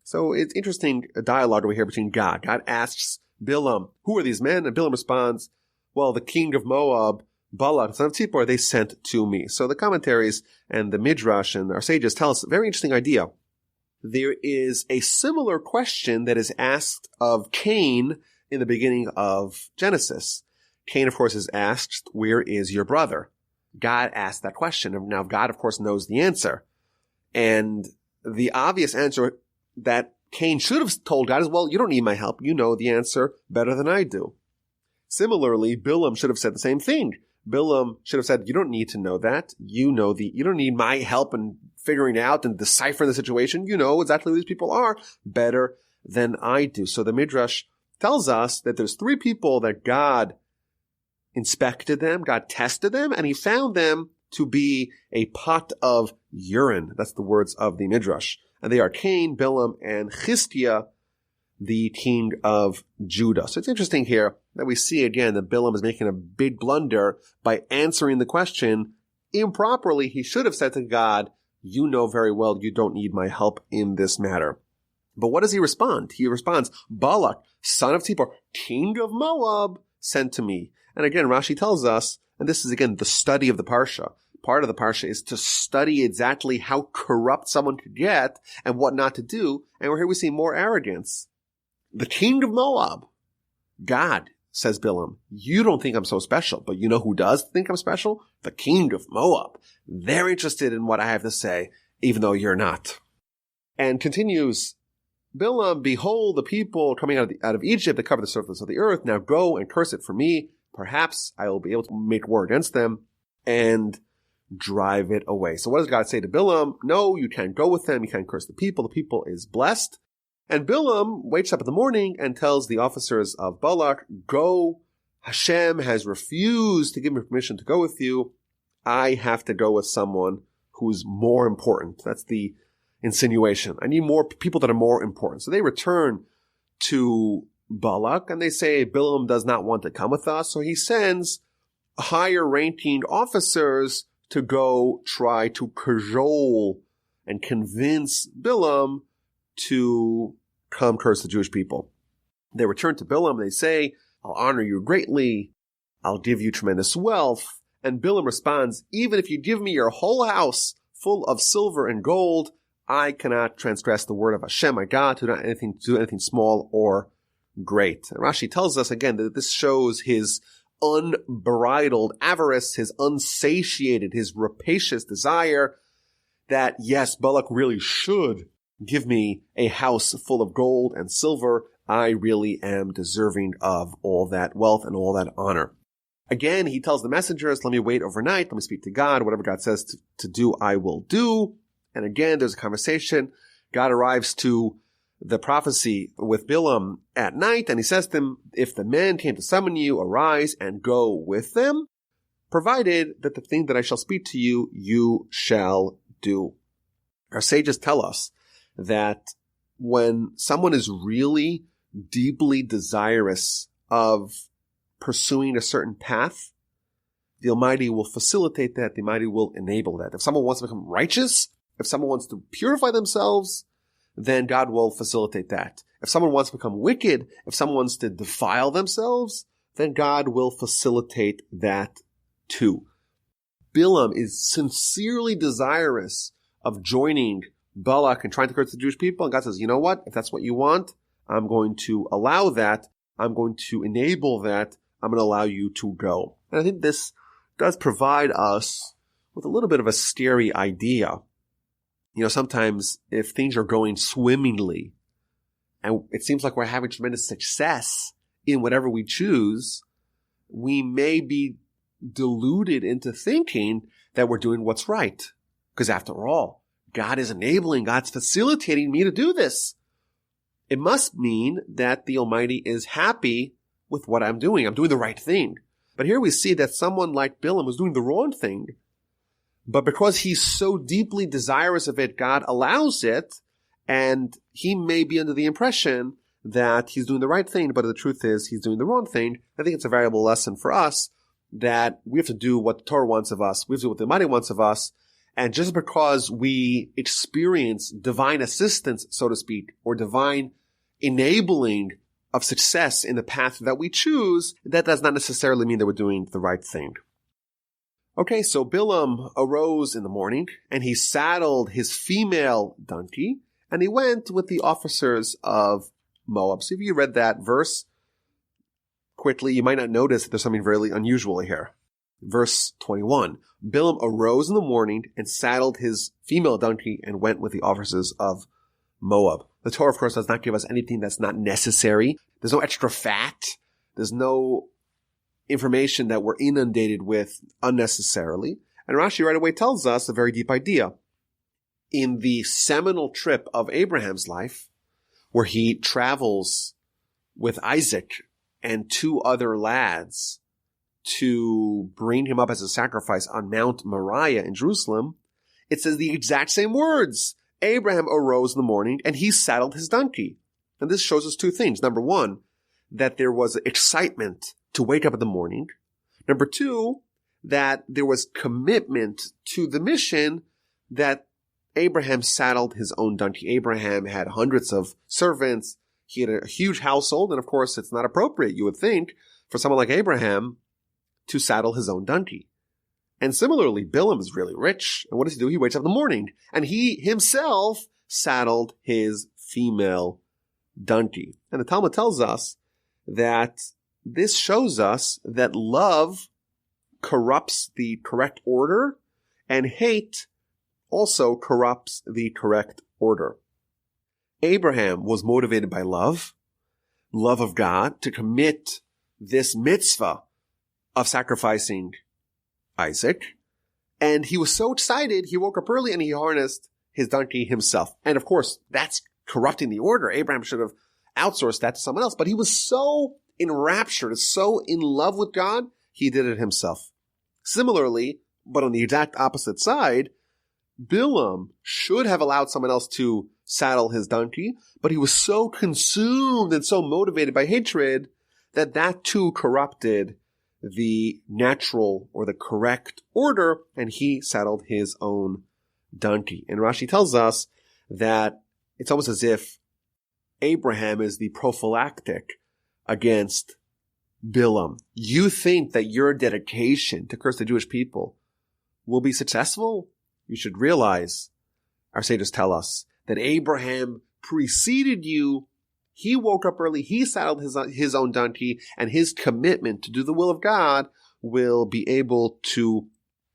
So it's interesting dialogue over here between God. God asks Bilaam, who are these men? And Bilaam responds, well, the king of Moab, Balak, the son of Tzipor, they sent to me. So the commentaries and the Midrash and our sages tell us a very interesting idea. There is a similar question that is asked of Cain in the beginning of Genesis. Cain, of course, is asked, where is your brother? God asked that question. Now, God, of course, knows the answer. And the obvious answer that Cain should have told God is, well, you don't need my help. You know the answer better than I do. Similarly, Bilaam should have said the same thing. Bilaam should have said, you don't need to know that. You don't need my help in figuring out and deciphering the situation. You know exactly who these people are better than I do. So the Midrash tells us that there's three people that God inspected them, God tested them, and he found them to be a pot of urine. That's the words of the Midrash. And they are Cain, Bilaam, and Chistiah, the king of Judah. So it's interesting here that we see again that Bilaam is making a big blunder by answering the question improperly. He should have said to God, you know very well you don't need my help in this matter. But what does he respond? He responds, Balak, son of Tzipor, king of Moab, sent to me. And again, Rashi tells us, and this is again the study of the Parsha. Part of the Parsha is to study exactly how corrupt someone could get and what not to do. And here we see more arrogance. The king of Moab, God, says Bilaam, you don't think I'm so special, but you know who does think I'm special? The king of Moab. They're interested in what I have to say, even though you're not. And continues Bilaam, behold, the people coming out of Egypt that cover the surface of the earth. Now go and curse it for me. Perhaps I will be able to make war against them and drive it away. So what does God say to Bilaam? No, you can't go with them. You can't curse the people. The people is blessed. And Bilaam wakes up in the morning and tells the officers of Balak, go, Hashem has refused to give me permission to go with you. I have to go with someone who's more important. That's the insinuation. I need more people that are more important. So they return to Balak and they say, Bilaam does not want to come with us. So he sends higher ranking officers to go try to cajole and convince Bilaam to come curse the Jewish people. They return to Bilaam and they say, I'll honor you greatly. I'll give you tremendous wealth. And Bilaam responds, even if you give me your whole house full of silver and gold, I cannot transgress the word of Hashem, my God, to do anything small or great. And Rashi tells us again that this shows his unbridled avarice, his unsatiated, his rapacious desire that, yes, Balak really should give me a house full of gold and silver. I really am deserving of all that wealth and all that honor. Again, he tells the messengers, let me wait overnight, let me speak to God, whatever God says to do, I will do. And again, there's a conversation. God arrives to the prophecy with Bilaam at night, and he says to him, if the men came to summon you, arise and go with them, provided that the thing that I shall speak to you, you shall do. Our sages tell us that when someone is really deeply desirous of pursuing a certain path, the Almighty will facilitate that, the Almighty will enable that. If someone wants to become righteous, if someone wants to purify themselves, then God will facilitate that. If someone wants to become wicked, if someone wants to defile themselves, then God will facilitate that too. Bilaam is sincerely desirous of joining Balak and trying to curse the Jewish people. And God says, you know what? If that's what you want, I'm going to allow that. I'm going to enable that. I'm going to allow you to go. And I think this does provide us with a little bit of a scary idea. You know, sometimes if things are going swimmingly and it seems like we're having tremendous success in whatever we choose, we may be deluded into thinking that we're doing what's right. Because after all, God is enabling, God's facilitating me to do this. It must mean that the Almighty is happy with what I'm doing. I'm doing the right thing. But here we see that someone like Bilaam was doing the wrong thing. But because he's so deeply desirous of it, God allows it, and he may be under the impression that he's doing the right thing, but the truth is he's doing the wrong thing. I think it's a valuable lesson for us that we have to do what the Torah wants of us. We have to do what the Almighty wants of us. And just because we experience divine assistance, so to speak, or divine enabling of success in the path that we choose, that does not necessarily mean that we're doing the right thing. Okay, so Bilaam arose in the morning, and he saddled his female donkey, and he went with the officers of Moab. So if you read that verse quickly, you might not notice that there's something very unusual here. Verse 21, Bilaam arose in the morning and saddled his female donkey and went with the officers of Moab. The Torah, of course, does not give us anything that's not necessary. There's no extra fat. There's no information that we're inundated with unnecessarily. And Rashi right away tells us a very deep idea. In the seminal trip of Abraham's life, where he travels with Isaac and two other lads to bring him up as a sacrifice on Mount Moriah in Jerusalem, it says the exact same words. Abraham arose in the morning and he saddled his donkey. And this shows us two things. Number one, that there was excitement to wake up in the morning. Number two, that there was commitment to the mission, that Abraham saddled his own donkey. Abraham had hundreds of servants. He had a huge household. And of course, it's not appropriate, you would think, for someone like Abraham to saddle his own donkey. And similarly, Bilaam is really rich. And what does he do? He wakes up in the morning and he himself saddled his female donkey. And the Talmud tells us that this shows us that love corrupts the correct order and hate also corrupts the correct order. Abraham was motivated by love of God, to commit this mitzvah of sacrificing Isaac. And he was so excited, he woke up early and he harnessed his donkey himself. And of course, that's corrupting the order. Abraham should have outsourced that to someone else. But he was so enraptured, so in love with God, he did it himself. Similarly, but on the exact opposite side, Bilaam should have allowed someone else to saddle his donkey, but he was so consumed and so motivated by hatred that too corrupted the natural or the correct order, and he saddled his own donkey. And Rashi tells us that it's almost as if Abraham is the prophylactic against Bilaam. You think that your dedication to curse the Jewish people will be successful? You should realize, our sages tell us, that Abraham preceded you. He woke up early, he saddled his own donkey, and his commitment to do the will of God will be able to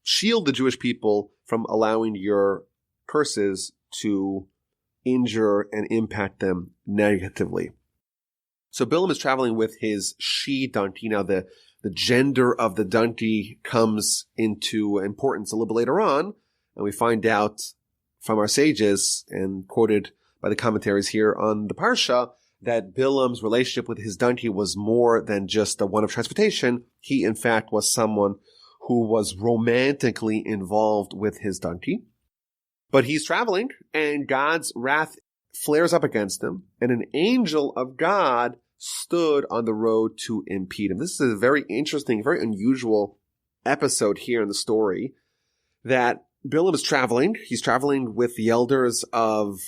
shield the Jewish people from allowing your curses to injure and impact them negatively. So Bilaam is traveling with his she donkey. Now the gender of the donkey comes into importance a little bit later on, and we find out from our sages, and quoted by the commentaries here on the Parsha, that Bilaam's relationship with his donkey was more than just a one of transportation. He, in fact, was someone who was romantically involved with his donkey. But he's traveling, and God's wrath flares up against him, and an angel of God stood on the road to impede him. This is a very interesting, very unusual episode here in the story, that Bilaam is traveling. He's traveling with the elders of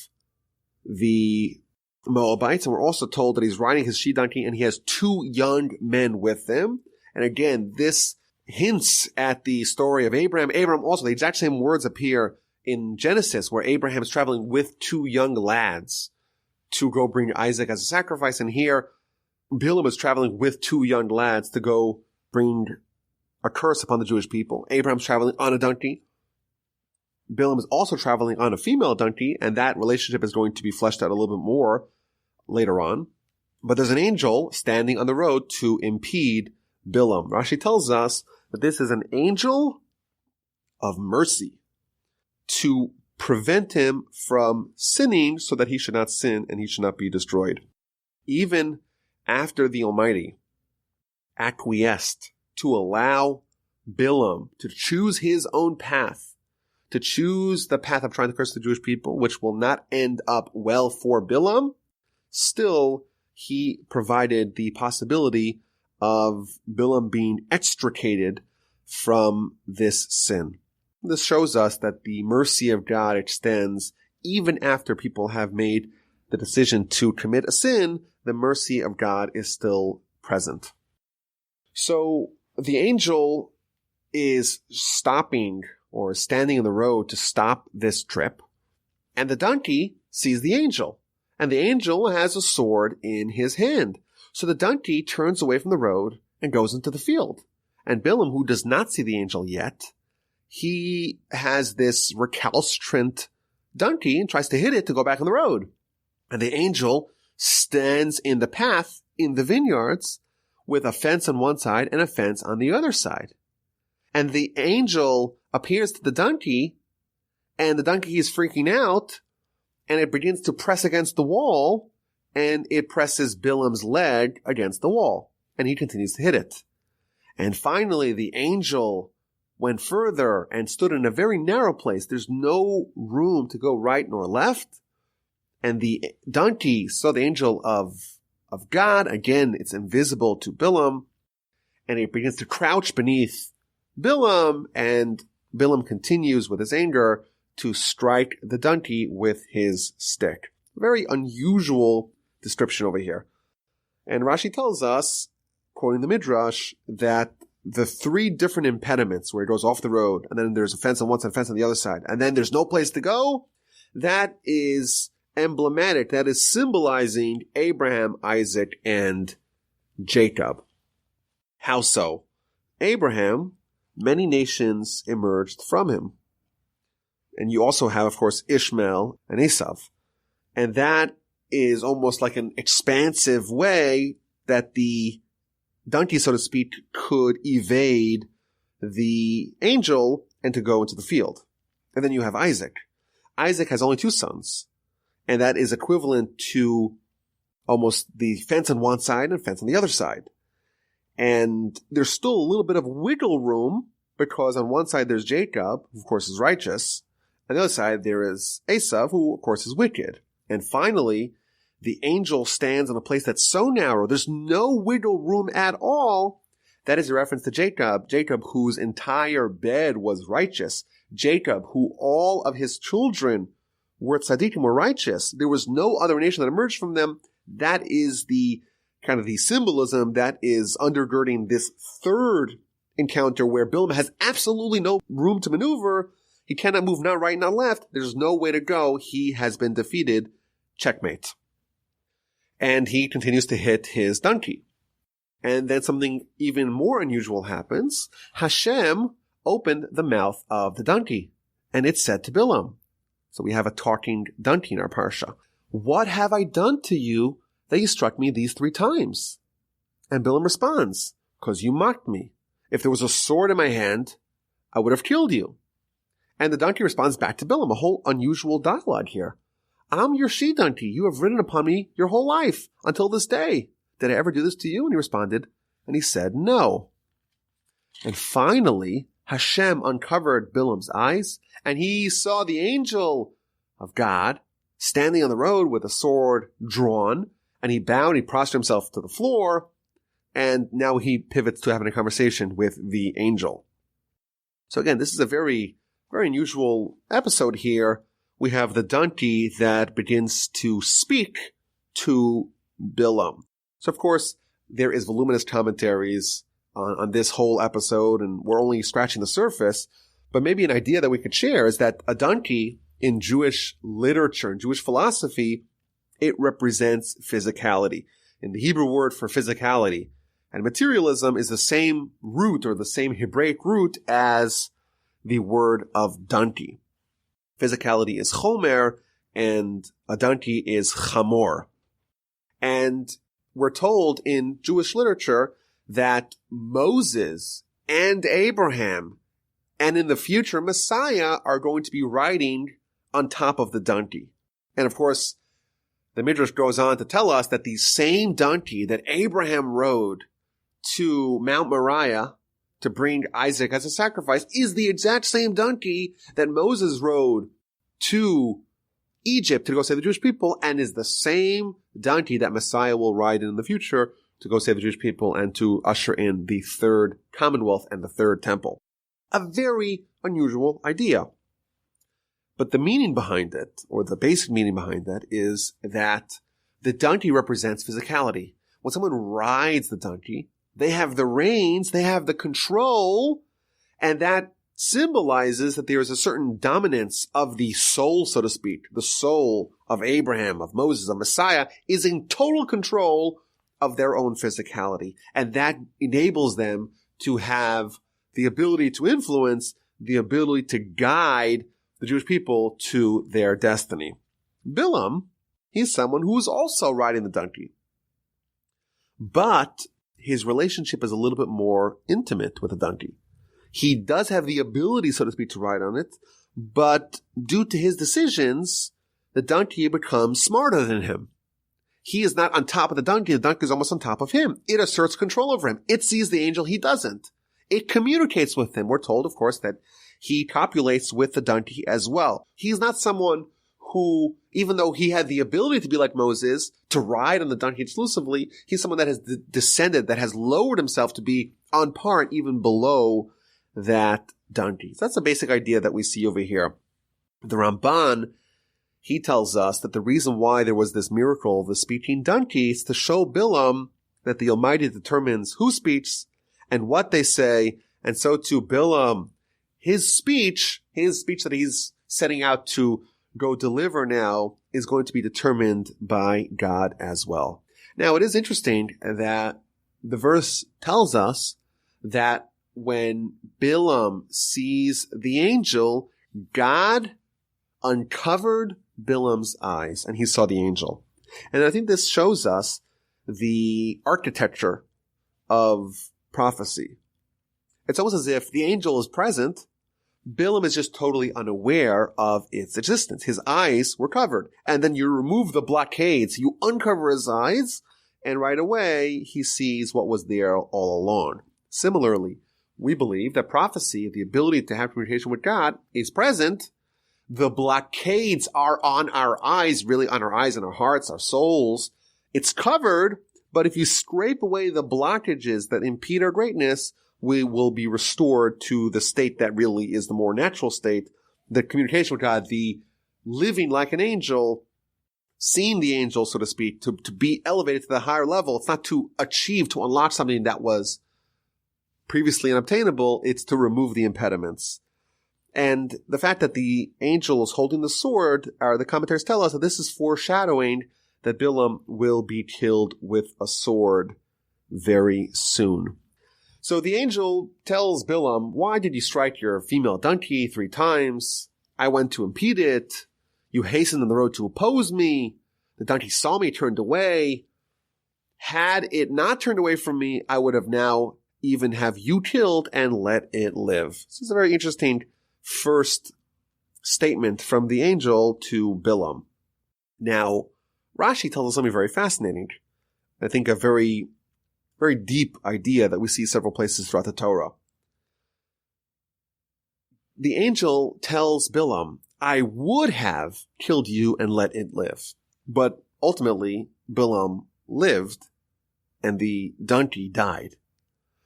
the Moabites, and we're also told that he's riding his she-donkey, and he has 2 young men with him. And again, this hints at the story of Abraham. Abraham also, the exact same words appear in Genesis, where Abraham is traveling with 2 young lads to go bring Isaac as a sacrifice. And here, Bilaam is traveling with 2 young lads to go bring a curse upon the Jewish people. Abraham's traveling on a donkey. Bilaam is also traveling on a female donkey, and that relationship is going to be fleshed out a little bit more later on. But there's an angel standing on the road to impede Bilaam. Rashi tells us that this is an angel of mercy to prevent him from sinning so that he should not sin and he should not be destroyed. Even after the Almighty acquiesced to allow Bilaam to choose his own path, to choose the path of trying to curse the Jewish people, which will not end up well for Bilaam, still he provided the possibility of Bilaam being extricated from this sin. This shows us that the mercy of God extends even after people have made the decision to commit a sin. The mercy of God is still present. So the angel is stopping or standing in the road to stop this trip, and the donkey sees the angel, and the angel has a sword in his hand. So the donkey turns away from the road and goes into the field. And Bilaam, who does not see the angel yet, he has this recalcitrant donkey and tries to hit it to go back on the road. And the angel stands in the path in the vineyards with a fence on one side and a fence on the other side. And the angel appears to the donkey, and the donkey is freaking out, and it begins to press against the wall, and it presses Bilaam's leg against the wall, and he continues to hit it. And finally, the angel went further and stood in a very narrow place. There's no room to go right nor left. And the donkey saw the angel of God. Again, it's invisible to Bilaam, and it begins to crouch beneath Bilaam, and Bilaam continues with his anger to strike the donkey with his stick. Very unusual description over here. And Rashi tells us, quoting the Midrash, that the 3 different impediments where it goes off the road, and then there's a fence on one side, a fence on the other side, and then there's no place to go, that is emblematic, that is symbolizing Abraham, Isaac, and Jacob. How so? Abraham, many nations emerged from him. And you also have, of course, Ishmael and Esau. And that is almost like an expansive way that the donkey, so to speak, could evade the angel and to go into the field. And then you have Isaac. Isaac has only 2 sons, and that is equivalent to almost the fence on one side and fence on the other side. And there's still a little bit of wiggle room, because on one side there's Jacob, who of course is righteous. On the other side there is Esau, who of course is wicked. And finally, the angel stands in a place that's so narrow, there's no wiggle room at all. That is a reference to Jacob, Jacob whose entire bed was righteous. Jacob, who all of his children were tzaddikim, were righteous. There was no other nation that emerged from them. That is the kind of the symbolism that is undergirding this third encounter where Bilaam has absolutely no room to maneuver. He cannot move not right, not left. There's no way to go. He has been defeated. Checkmate. And he continues to hit his donkey. And then something even more unusual happens. Hashem opened the mouth of the donkey, and it said to Bilaam. So we have a talking donkey in our parsha. What have I done to you that you struck me these 3 times? And Bilaam responds, because you mocked me. If there was a sword in my hand, I would have killed you. And the donkey responds back to Bilaam, a whole unusual dialogue here. I'm your she-donkey. You have ridden upon me your whole life until this day. Did I ever do this to you? And he responded, and he said, no. And finally, Hashem uncovered Bilaam's eyes, and he saw the angel of God standing on the road with a sword drawn, and he bowed, he prostrated himself to the floor, and now he pivots to having a conversation with the angel. So again, this is a very, very unusual episode here. We have the donkey that begins to speak to Bilaam. So of course, there is voluminous commentaries on this whole episode, and we're only scratching the surface. But maybe an idea that we could share is that a donkey in Jewish literature, in Jewish philosophy, it represents physicality. And the Hebrew word for physicality and materialism is the same root, or the same Hebraic root, as the word of donkey. Physicality is chomer, and a donkey is chamor. And we're told in Jewish literature that Moses and Abraham, and in the future Messiah, are going to be riding on top of the donkey. And of course, the Midrash goes on to tell us that the same donkey that Abraham rode to Mount Moriah to bring Isaac as a sacrifice is the exact same donkey that Moses rode to Egypt to go save the Jewish people, and is the same donkey that Messiah will ride in the future to go save the Jewish people and to usher in the third commonwealth and the third temple. A very unusual idea. But the meaning behind it, or the basic meaning behind that, is that the donkey represents physicality. When someone rides the donkey, they have the reins, they have the control, and that symbolizes that there is a certain dominance of the soul, so to speak. The soul of Abraham, of Moses, of Messiah is in total control of their own physicality. And that enables them to have the ability to influence, the ability to guide the Jewish people to their destiny. Bilaam, he's someone who is also riding the donkey. But his relationship is a little bit more intimate with the donkey. He does have the ability, so to speak, to ride on it, but due to his decisions, the donkey becomes smarter than him. He is not on top of the donkey is almost on top of him. It asserts control over him. It sees the angel, he doesn't. It communicates with him. We're told, of course, that he copulates with the donkey as well. He's not someone who, even though he had the ability to be like Moses, to ride on the donkey exclusively, he's someone that has descended, that has lowered himself to be on par, even below that donkey. So that's the basic idea that we see over here. The Ramban, he tells us that the reason why there was this miracle of the speaking donkey is to show Bilaam that the Almighty determines who speaks and what they say, and so too Bilaam, his speech that he's setting out to go deliver now is going to be determined by God as well. Now, it is interesting that the verse tells us that when Bilaam sees the angel, God uncovered Bilaam's eyes and he saw the angel. And I think this shows us the architecture of prophecy. It's almost as if the angel is present, Bilaam is just totally unaware of its existence. His eyes were covered. And then you remove the blockades, you uncover his eyes, and right away he sees what was there all along. Similarly, we believe that prophecy, the ability to have communication with God, is present. The blockades are on our eyes, really on our eyes and our hearts, our souls. It's covered, but if you scrape away the blockages that impede our greatness, we will be restored to the state that really is the more natural state, the communication with God, the living like an angel, seeing the angel, so to speak, to be elevated to the higher level. It's not to achieve, to unlock something that was previously unobtainable. It's to remove the impediments. And the fact that the angel is holding the sword, the commentators tell us that this is foreshadowing that Bilaam will be killed with a sword very soon. So the angel tells Bilaam, why did you strike your female donkey 3 times? I went to impede it. You hastened on the road to oppose me. The donkey saw me, turned away. Had it not turned away from me, I would have now even have you killed and let it live. This is a very interesting first statement from the angel to Bilaam. Now, Rashi tells us something very fascinating. I think a very deep idea that we see several places throughout the Torah. The angel tells Bilaam, I would have killed you and let it live. But ultimately, Bilaam lived and the donkey died.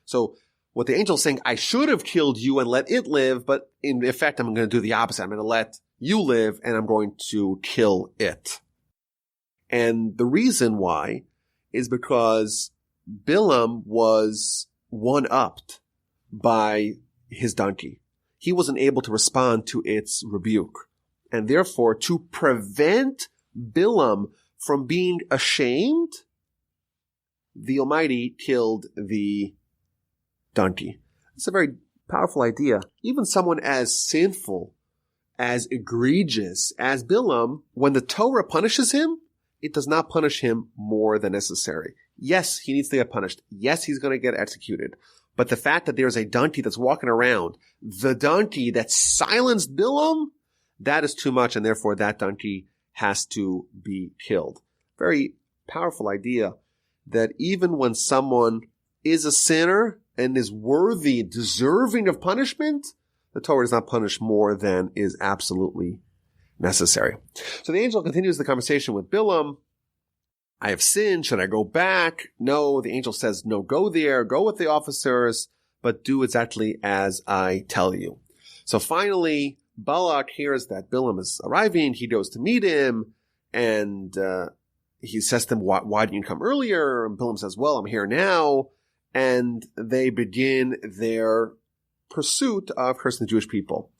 So what the angel is saying, I should have killed you and let it live, but in effect, I'm going to do the opposite. I'm going to let you live and I'm going to kill it. And the reason why is because Bilaam was one-upped by his donkey. He wasn't able to respond to its rebuke. And therefore, to prevent Bilaam from being ashamed, the Almighty killed the donkey. It's a very powerful idea. Even someone as sinful, as egregious as Bilaam, when the Torah punishes him, it does not punish him more than necessary. Yes, he needs to get punished. Yes, he's going to get executed. But the fact that there's a donkey that's walking around, the donkey that silenced Bilaam, that is too much, and therefore that donkey has to be killed. Very powerful idea that even when someone is a sinner and is worthy, deserving of punishment, the Torah does not punish more than is absolutely necessary. So the angel continues the conversation with Bilaam. I have sinned. Should I go back? No. The angel says, no, go there. Go with the officers, but do exactly as I tell you. So finally, Balak hears that Bilaam is arriving. He goes to meet him, and he says to him, why didn't you come earlier? And Bilaam says, well, I'm here now. And they begin their pursuit of cursing the Jewish people.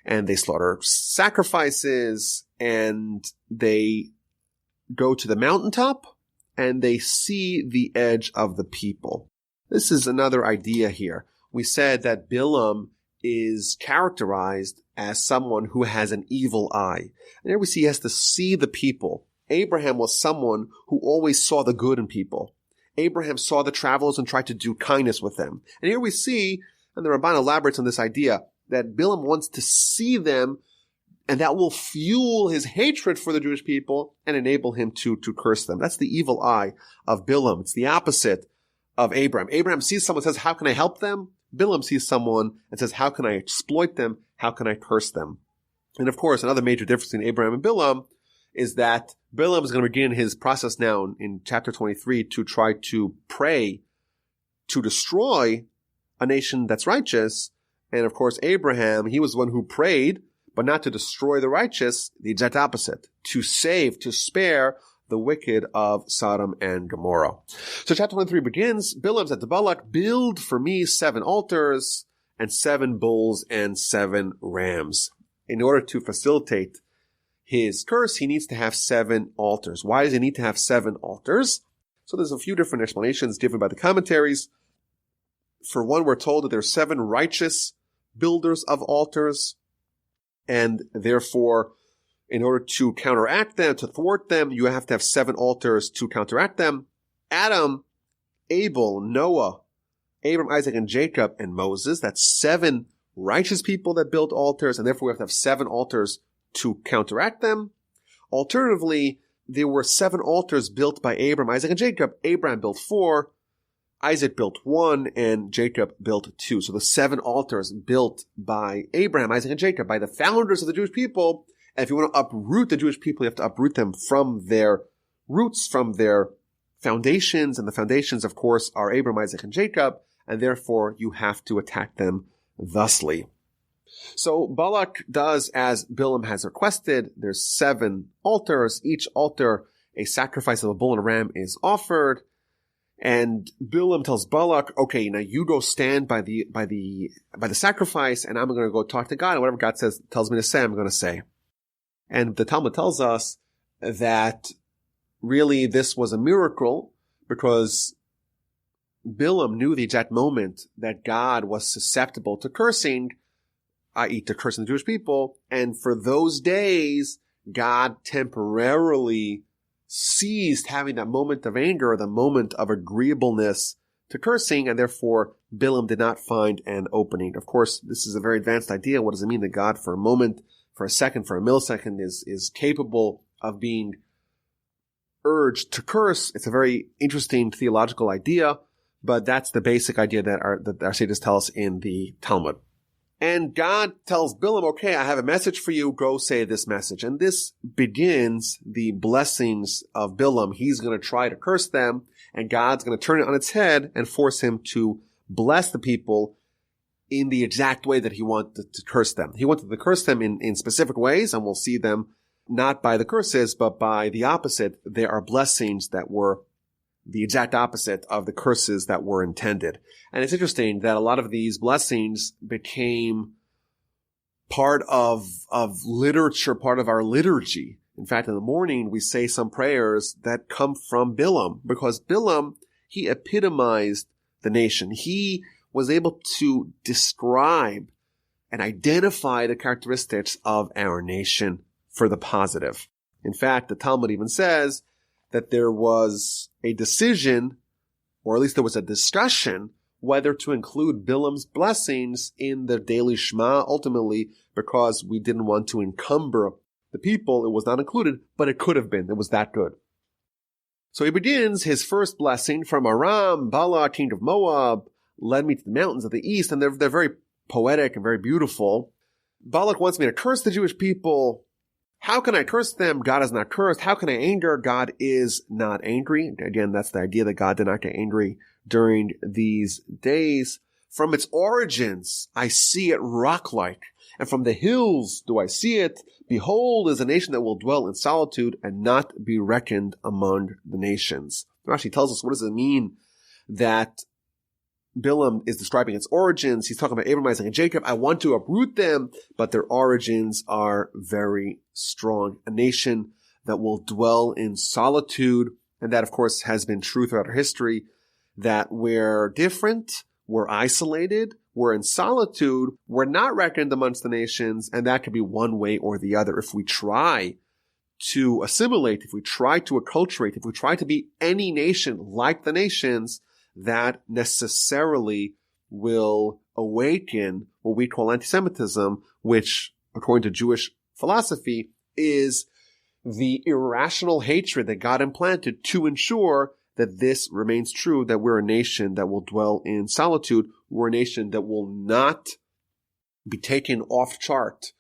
And they slaughter sacrifices, and they go to the mountaintop, and they see the edge of the people. This is another idea here. We said that Bilaam is characterized as someone who has an evil eye. And here we see he has to see the people. Abraham was someone who always saw the good in people. Abraham saw the travelers and tried to do kindness with them. And here we see, and the Ramban elaborates on this idea, that Bilaam wants to see them, and that will fuel his hatred for the Jewish people and enable him to curse them. That's the evil eye of Bilaam. It's the opposite of Abraham. Abraham sees someone and says, how can I help them? Bilaam sees someone and says, how can I exploit them? How can I curse them? And of course, another major difference between Abraham and Bilaam is that Bilaam is going to begin his process now in chapter 23 to try to pray to destroy a nation that's righteous. And of course, Abraham, he was the one who prayed, but not to destroy the righteous, the exact opposite, to save, to spare the wicked of Sodom and Gomorrah. So chapter 23 begins, Bilaam said to Balak, build for me 7 altars and 7 bulls and 7 rams. In order to facilitate his curse, he needs to have 7 altars. Why does he need to have 7 altars? So there's a few different explanations given by the commentaries. For one, we're told that there are 7 righteous builders of altars, and therefore In order to counteract them, to thwart them, you have to have 7 altars to counteract them. Adam, Abel, Noah, Abram, Isaac, and Jacob, and Moses. That's 7 righteous people that built altars, and therefore we have to have 7 altars to counteract them. Alternatively, there were 7 altars built by Abram, Isaac, and Jacob. Abraham built 4, Isaac built 1, and Jacob built 2. So the 7 altars built by Abraham, Isaac, and Jacob, by the founders of the Jewish people. And if you want to uproot the Jewish people, you have to uproot them from their roots, from their foundations. And the foundations, of course, are Abraham, Isaac, and Jacob. And therefore, you have to attack them thusly. So Balak does as Bilaam has requested. There's 7 altars. Each altar, a sacrifice of a bull and a ram is offered. And Bilaam tells Balak, okay, now you go stand by the sacrifice, and I'm going to go talk to God, and whatever God tells me to say, I'm going to say. And the Talmud tells us that really this was a miracle because Bilaam knew the exact moment that God was susceptible to cursing, i.e. to cursing the Jewish people. And for those days, God temporarily ceased having that moment of anger, the moment of agreeableness to cursing, and therefore Bilaam did not find an opening. Of course, this is a very advanced idea. What does it mean that God for a moment, for a second, for a millisecond is capable of being urged to curse? It's a very interesting theological idea, but that's the basic idea that our sages tell us in the Talmud. And God tells Bilaam, okay, I have a message for you. Go say this message. And this begins the blessings of Bilaam. He's going to try to curse them, and God's going to turn it on its head and force him to bless the people in the exact way that he wanted to curse them. He wanted to curse them in specific ways, and we'll see them not by the curses, but by the opposite. There are blessings that were the exact opposite of the curses that were intended. And it's interesting that a lot of these blessings became part of literature, part of our liturgy. In fact, in the morning, we say some prayers that come from Bilaam, because Bilaam, he epitomized the nation. He was able to describe and identify the characteristics of our nation for the positive. In fact, the Talmud even says that there was a decision, or at least there was a discussion, whether to include Bilaam's blessings in the daily Shema, ultimately, because we didn't want to encumber the people. It was not included, but it could have been. It was that good. So he begins his first blessing from Aram, Balak, king of Moab, led me to the mountains of the east, and they're very poetic and very beautiful. Balak wants me to curse the Jewish people. How can I curse them? God is not cursed. How can I anger? God is not angry. Again, that's the idea that God did not get angry during these days. From its origins, I see it rock-like, and from the hills do I see it. Behold, is a nation that will dwell in solitude and not be reckoned among the nations. Rashi tells us, what does it mean that Bilaam is describing its origins? He's talking about Abraham, Isaac, and Jacob. I want to uproot them, but their origins are very strong. A nation that will dwell in solitude, and that, of course, has been true throughout our history, that we're different, we're isolated, we're in solitude, we're not reckoned amongst the nations, and that could be one way or the other. If we try to assimilate, if we try to acculturate, if we try to be any nation like the nations, that necessarily will awaken what we call anti-Semitism, which, according to Jewish philosophy, is the irrational hatred that God implanted to ensure that this remains true, that we're a nation that will dwell in solitude. We're a nation that will not be taken off chart,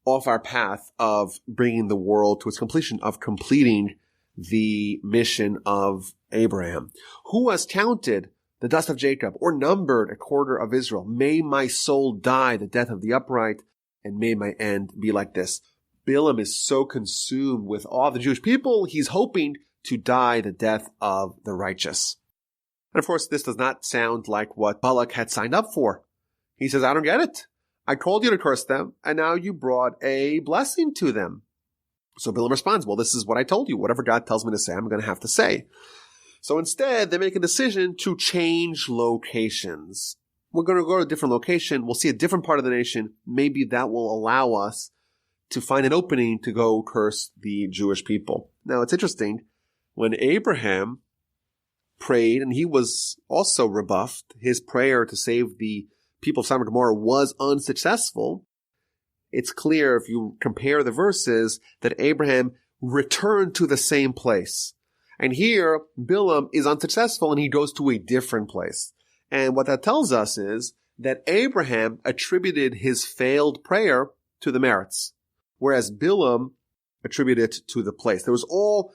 off our path of bringing the world to its completion, of completing the mission of Abraham. Who has counted the dust of Jacob, or numbered a quarter of Israel? May my soul die the death of the upright, and may my end be like this. Bilaam is so consumed with all the Jewish people, he's hoping to die the death of the righteous. And of course, this does not sound like what Balak had signed up for. He says, I don't get it. I called you to curse them, and now you brought a blessing to them. So Bilaam responds, well, this is what I told you. Whatever God tells me to say, I'm going to have to say. So instead, they make a decision to change locations. We're going to go to a different location. We'll see a different part of the nation. Maybe that will allow us to find an opening to go curse the Jewish people. Now, it's interesting. When Abraham prayed, and he was also rebuffed, his prayer to save the people of Sodom and Gomorrah was unsuccessful. It's clear if you compare the verses that Abraham returned to the same place. And here, Bilaam is unsuccessful and he goes to a different place. And what that tells us is that Abraham attributed his failed prayer to the merits, whereas Bilaam attributed it to the place. There was all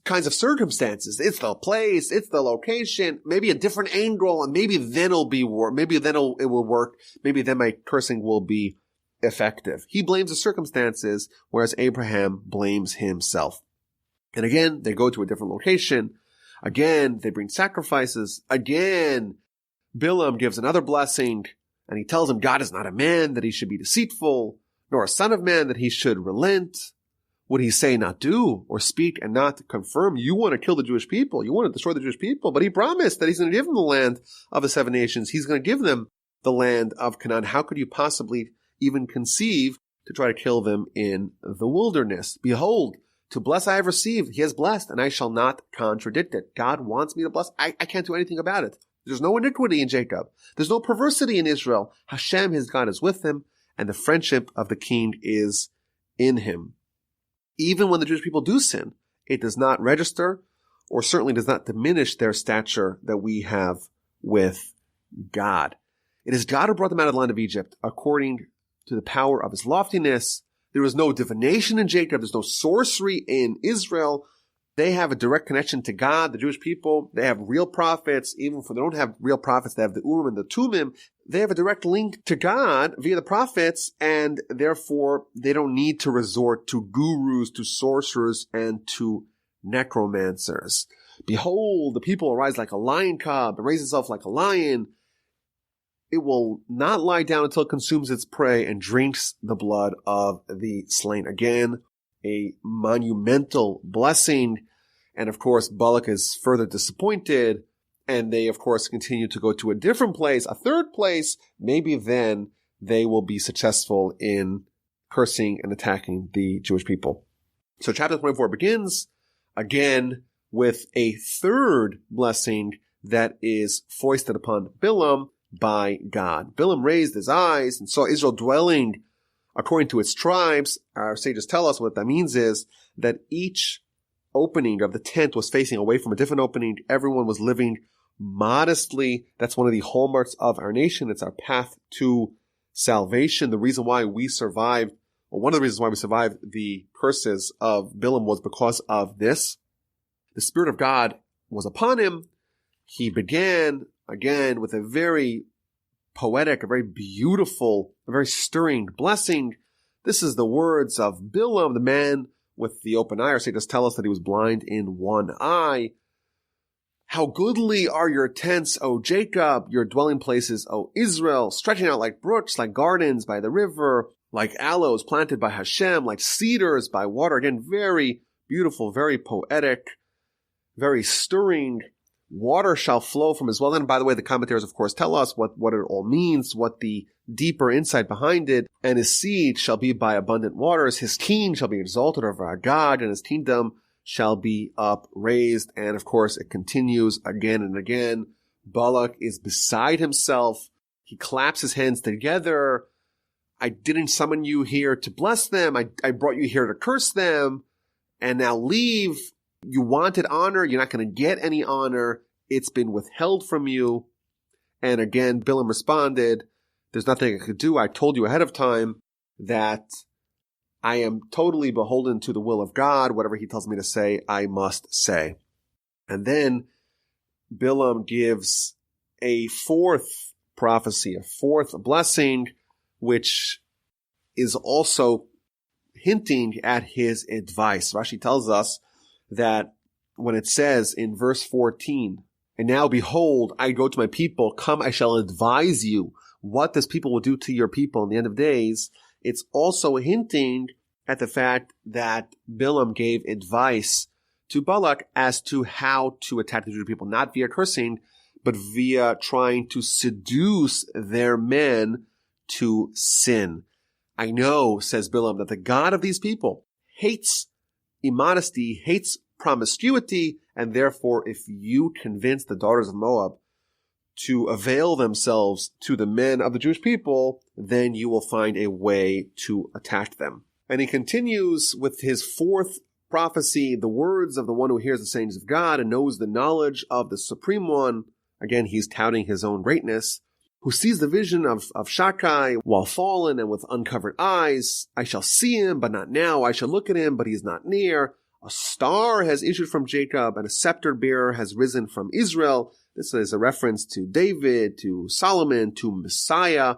kinds of circumstances. It's the place, it's the location, maybe a different angle, and maybe then it will work. Maybe then my cursing will be effective. He blames the circumstances, whereas Abraham blames himself. And again, they go to a different location. Again, they bring sacrifices. Again, Bilaam gives another blessing, and he tells him God is not a man that he should be deceitful, nor a son of man that he should relent. Would he say not do, or speak and not confirm? You want to kill the Jewish people. You want to destroy the Jewish people. But he promised that he's going to give them the land of the 7 nations. He's going to give them the land of Canaan. How could you possibly even conceive to try to kill them in the wilderness? Behold, to bless I have received. He has blessed, and I shall not contradict it. God wants me to bless. I can't do anything about it. There's no iniquity in Jacob. There's no perversity in Israel. Hashem, his God, is with him, and the friendship of the king is in him. Even when the Jewish people do sin, it does not register, or certainly does not diminish their stature that we have with God. It is God who brought them out of the land of Egypt, according to the power of his loftiness. There is no divination in Jacob. There's no sorcery in Israel. They have a direct connection to God, the Jewish people. They have real prophets. Even if they don't have real prophets, they have the Urim and the Tumim. They have a direct link to God via the prophets, and therefore they don't need to resort to gurus, to sorcerers, and to necromancers. Behold, the people arise like a lion cub and raise itself like a lion. It will not lie down until it consumes its prey and drinks the blood of the slain. Again, a monumental blessing. And of course, Balak is further disappointed. And they, of course, continue to go to a different place, a third place. Maybe then they will be successful in cursing and attacking the Jewish people. So chapter 24 begins again with a third blessing that is foisted upon Bilaam by God. Bilaam raised his eyes and saw Israel dwelling according to its tribes. Our sages tell us what that means is that each opening of the tent was facing away from a different opening. Everyone was living modestly. That's one of the hallmarks of our nation. It's our path to salvation. The reason why we survived, or one of the reasons why we survived the curses of Bilaam was because of this. The Spirit of God was upon him. He began again with a very poetic, a very beautiful, a very stirring blessing. This is the words of Bilaam, the man with the open eye. Our sages tell us that he was blind in one eye. How goodly are your tents, O Jacob, your dwelling places, O Israel, stretching out like brooks, like gardens by the river, like aloes planted by Hashem, like cedars by water. Again, very beautiful, very poetic, very stirring. Water shall flow from his well. And by the way, the commentators, of course, tell us what it all means, what the deeper insight behind it. And his seed shall be by abundant waters. His king shall be exalted over our God, and his kingdom shall be upraised. And of course, it continues again and again. Balak is beside himself. He claps his hands together. I didn't summon you here to bless them. I brought you here to curse them. And now leave. You wanted honor. You're not going to get any honor. It's been withheld from you. And again, Bilaam responded, there's nothing I could do. I told you ahead of time that I am totally beholden to the will of God. Whatever he tells me to say, I must say. And then Bilaam gives a fourth prophecy, a fourth blessing, which is also hinting at his advice. Rashi tells us that when it says in verse 14, and now behold, I go to my people, come, I shall advise you what this people will do to your people in the end of days. It's also hinting at the fact that Bilaam gave advice to Balak as to how to attack the Jewish people, not via cursing, but via trying to seduce their men to sin. I know, says Bilaam, that the God of these people hates immodesty, hates promiscuity, and therefore if you convince the daughters of Moab to avail themselves to the men of the Jewish people, then you will find a way to attack them. And he continues with his fourth prophecy, the words of the one who hears the sayings of God and knows the knowledge of the Supreme One. Again, he's touting his own greatness. Who sees the vision of Shakai while fallen and with uncovered eyes. I shall see him, but not now. I shall look at him, but he is not near. A star has issued from Jacob, and a scepter bearer has risen from Israel. This is a reference to David, to Solomon, to Messiah.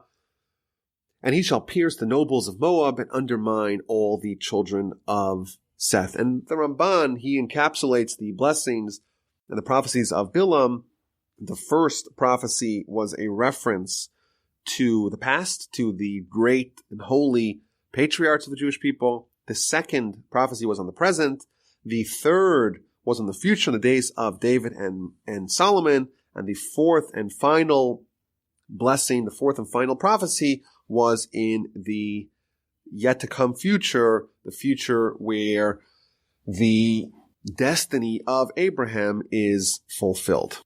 And he shall pierce the nobles of Moab and undermine all the children of Seth. And the Ramban, he encapsulates the blessings and the prophecies of Bilaam. The first prophecy was a reference to the past, to the great and holy patriarchs of the Jewish people. The second prophecy was on the present. The third was on the future, in the days of David and Solomon. And the fourth and final blessing, the fourth and final prophecy was in the yet to come future, the future where the destiny of Abraham is fulfilled.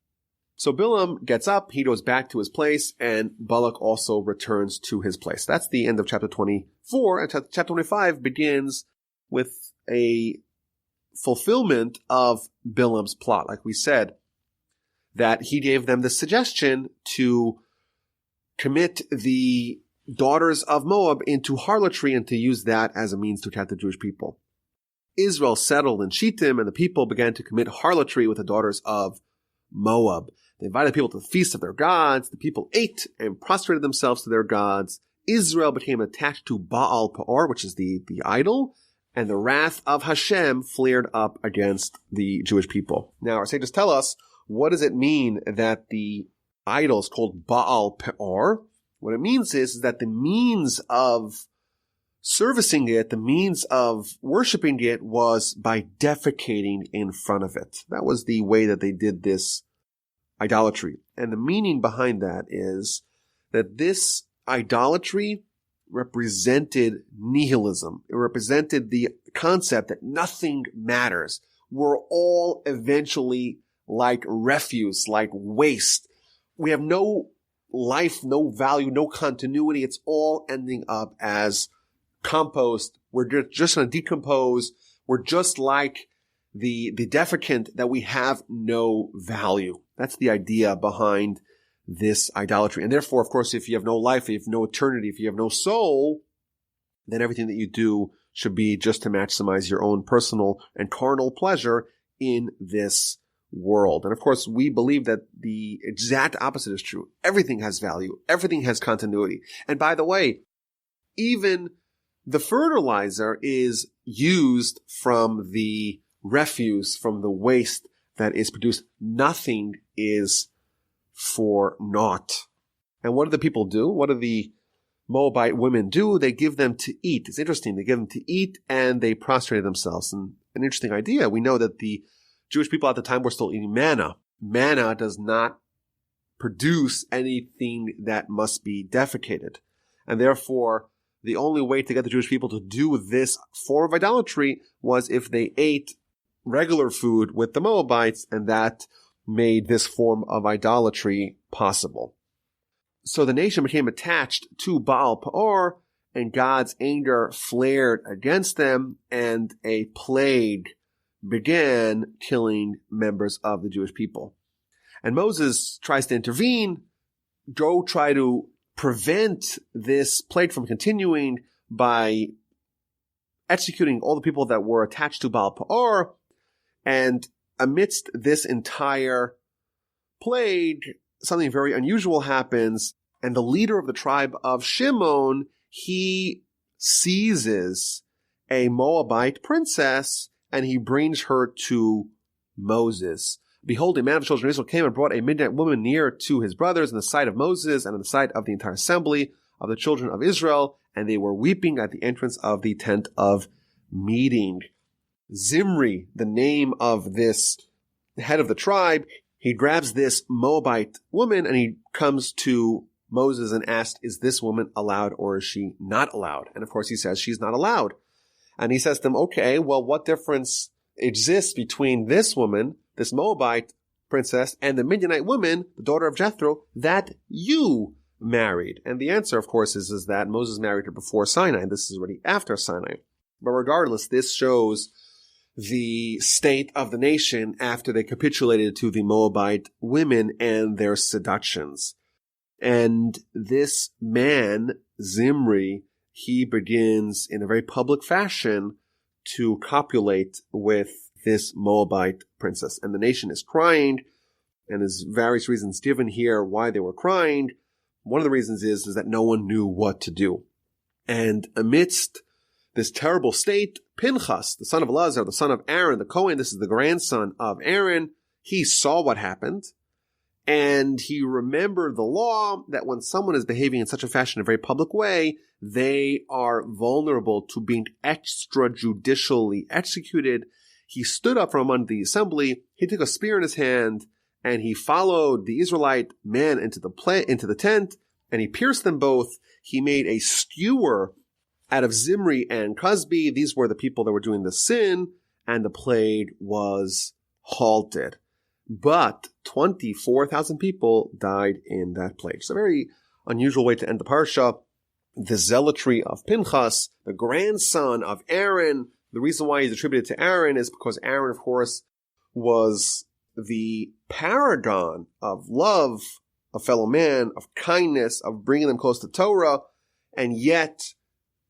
So Bilaam gets up, he goes back to his place, and Balak also returns to his place. That's the end of chapter 24, and chapter 25 begins with a fulfillment of Bilaam's plot. Like we said, that he gave them the suggestion to commit the daughters of Moab into harlotry and to use that as a means to attack the Jewish people. Israel settled in Shittim, and the people began to commit harlotry with the daughters of Moab. They invited people to the feast of their gods. The people ate and prostrated themselves to their gods. Israel became attached to Baal Peor, which is the idol, and the wrath of Hashem flared up against the Jewish people. Now, our sages tell us, what does it mean that the idol is called Baal Peor? What it means is that the means of servicing it, the means of worshiping it, was by defecating in front of it. That was the way that they did this idolatry. And the meaning behind that is that this idolatry represented nihilism. It represented the concept that nothing matters. We're all eventually like refuse, like waste. We have no life, no value, no continuity. It's all ending up as compost. We're just going to decompose. We're just like the defecant, that we have no value. That's the idea behind this idolatry. And therefore, of course, if you have no life, if you have no eternity, if you have no soul, then everything that you do should be just to maximize your own personal and carnal pleasure in this world. And of course, we believe that the exact opposite is true. Everything has value. Everything has continuity. And by the way, even the fertilizer is used from the refuse, from the waste that is produced. Nothing is for naught. And what do the people do? What do the Moabite women do? They give them to eat. It's interesting. They give them to eat and they prostrate themselves. And an interesting idea. We know that the Jewish people at the time were still eating manna. Manna does not produce anything that must be defecated. And therefore, the only way to get the Jewish people to do this form of idolatry was if they ate regular food with the Moabites, and that made this form of idolatry possible. So the nation became attached to Baal Peor, and God's anger flared against them, and a plague began killing members of the Jewish people. And Moses tries to intervene, try to prevent this plague from continuing by executing all the people that were attached to Baal Peor. And amidst this entire plague, something very unusual happens, and the leader of the tribe of Shimon, he seizes a Moabite princess, and he brings her to Moses. Behold, a man of the children of Israel came and brought a Midianite woman near to his brothers in the sight of Moses and in the sight of the entire assembly of the children of Israel, and they were weeping at the entrance of the tent of meeting. Zimri, the name of this head of the tribe, he grabs this Moabite woman and he comes to Moses and asked, is this woman allowed or is she not allowed? And of course he says she's not allowed. And he says to them, okay, well, what difference exists between this woman, this Moabite princess, and the Midianite woman, the daughter of Jethro, that you married? And the answer, of course, is that Moses married her before Sinai. This is already after Sinai. But regardless, this shows the state of the nation after they capitulated to the Moabite women and their seductions. And this man, Zimri, he begins in a very public fashion to copulate with this Moabite princess. And the nation is crying, and there's various reasons given here why they were crying. One of the reasons is that no one knew what to do. And amidst this terrible state, Pinchas, the son of Elazar, the son of Aaron, the Kohen, this is the grandson of Aaron, he saw what happened, and he remembered the law that when someone is behaving in such a fashion, in a very public way, they are vulnerable to being extrajudicially executed. He stood up from among the assembly, he took a spear in his hand, and he followed the Israelite man into the tent, and he pierced them both. He made a skewer out of Zimri and Cosby. These were the people that were doing the sin, and the plague was halted. But 24,000 people died in that plague. It's a very unusual way to end the parsha. The zealotry of Pinchas, the grandson of Aaron. The reason why he's attributed to Aaron is because Aaron, of course, was the paragon of love, of fellow man, of kindness, of bringing them close to Torah, and yet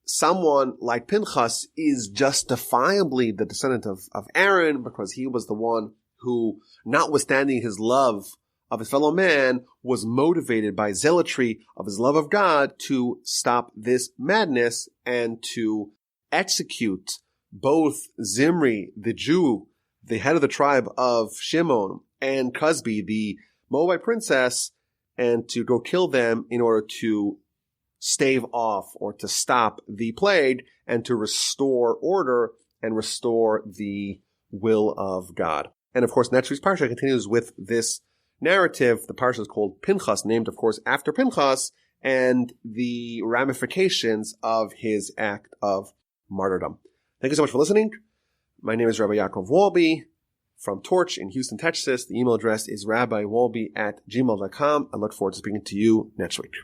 someone like Pinchas is justifiably the descendant of Aaron because he was the one who, notwithstanding his love of his fellow man, was motivated by zealotry of his love of God to stop this madness and to execute both Zimri, the Jew, the head of the tribe of Shimon, and Cosby, the Moabite princess, and to go kill them in order to stave off or to stop the plague and to restore order and restore the will of God. And of course, next week's parsha continues with this narrative. The parsha is called Pinchas, named, of course, after Pinchas, and the ramifications of his act of martyrdom. Thank you so much for listening. My name is Rabbi Yaakov Wolbe from Torch in Houston, Texas. The email address is rabbiwolbe@gmail.com. I look forward to speaking to you next week.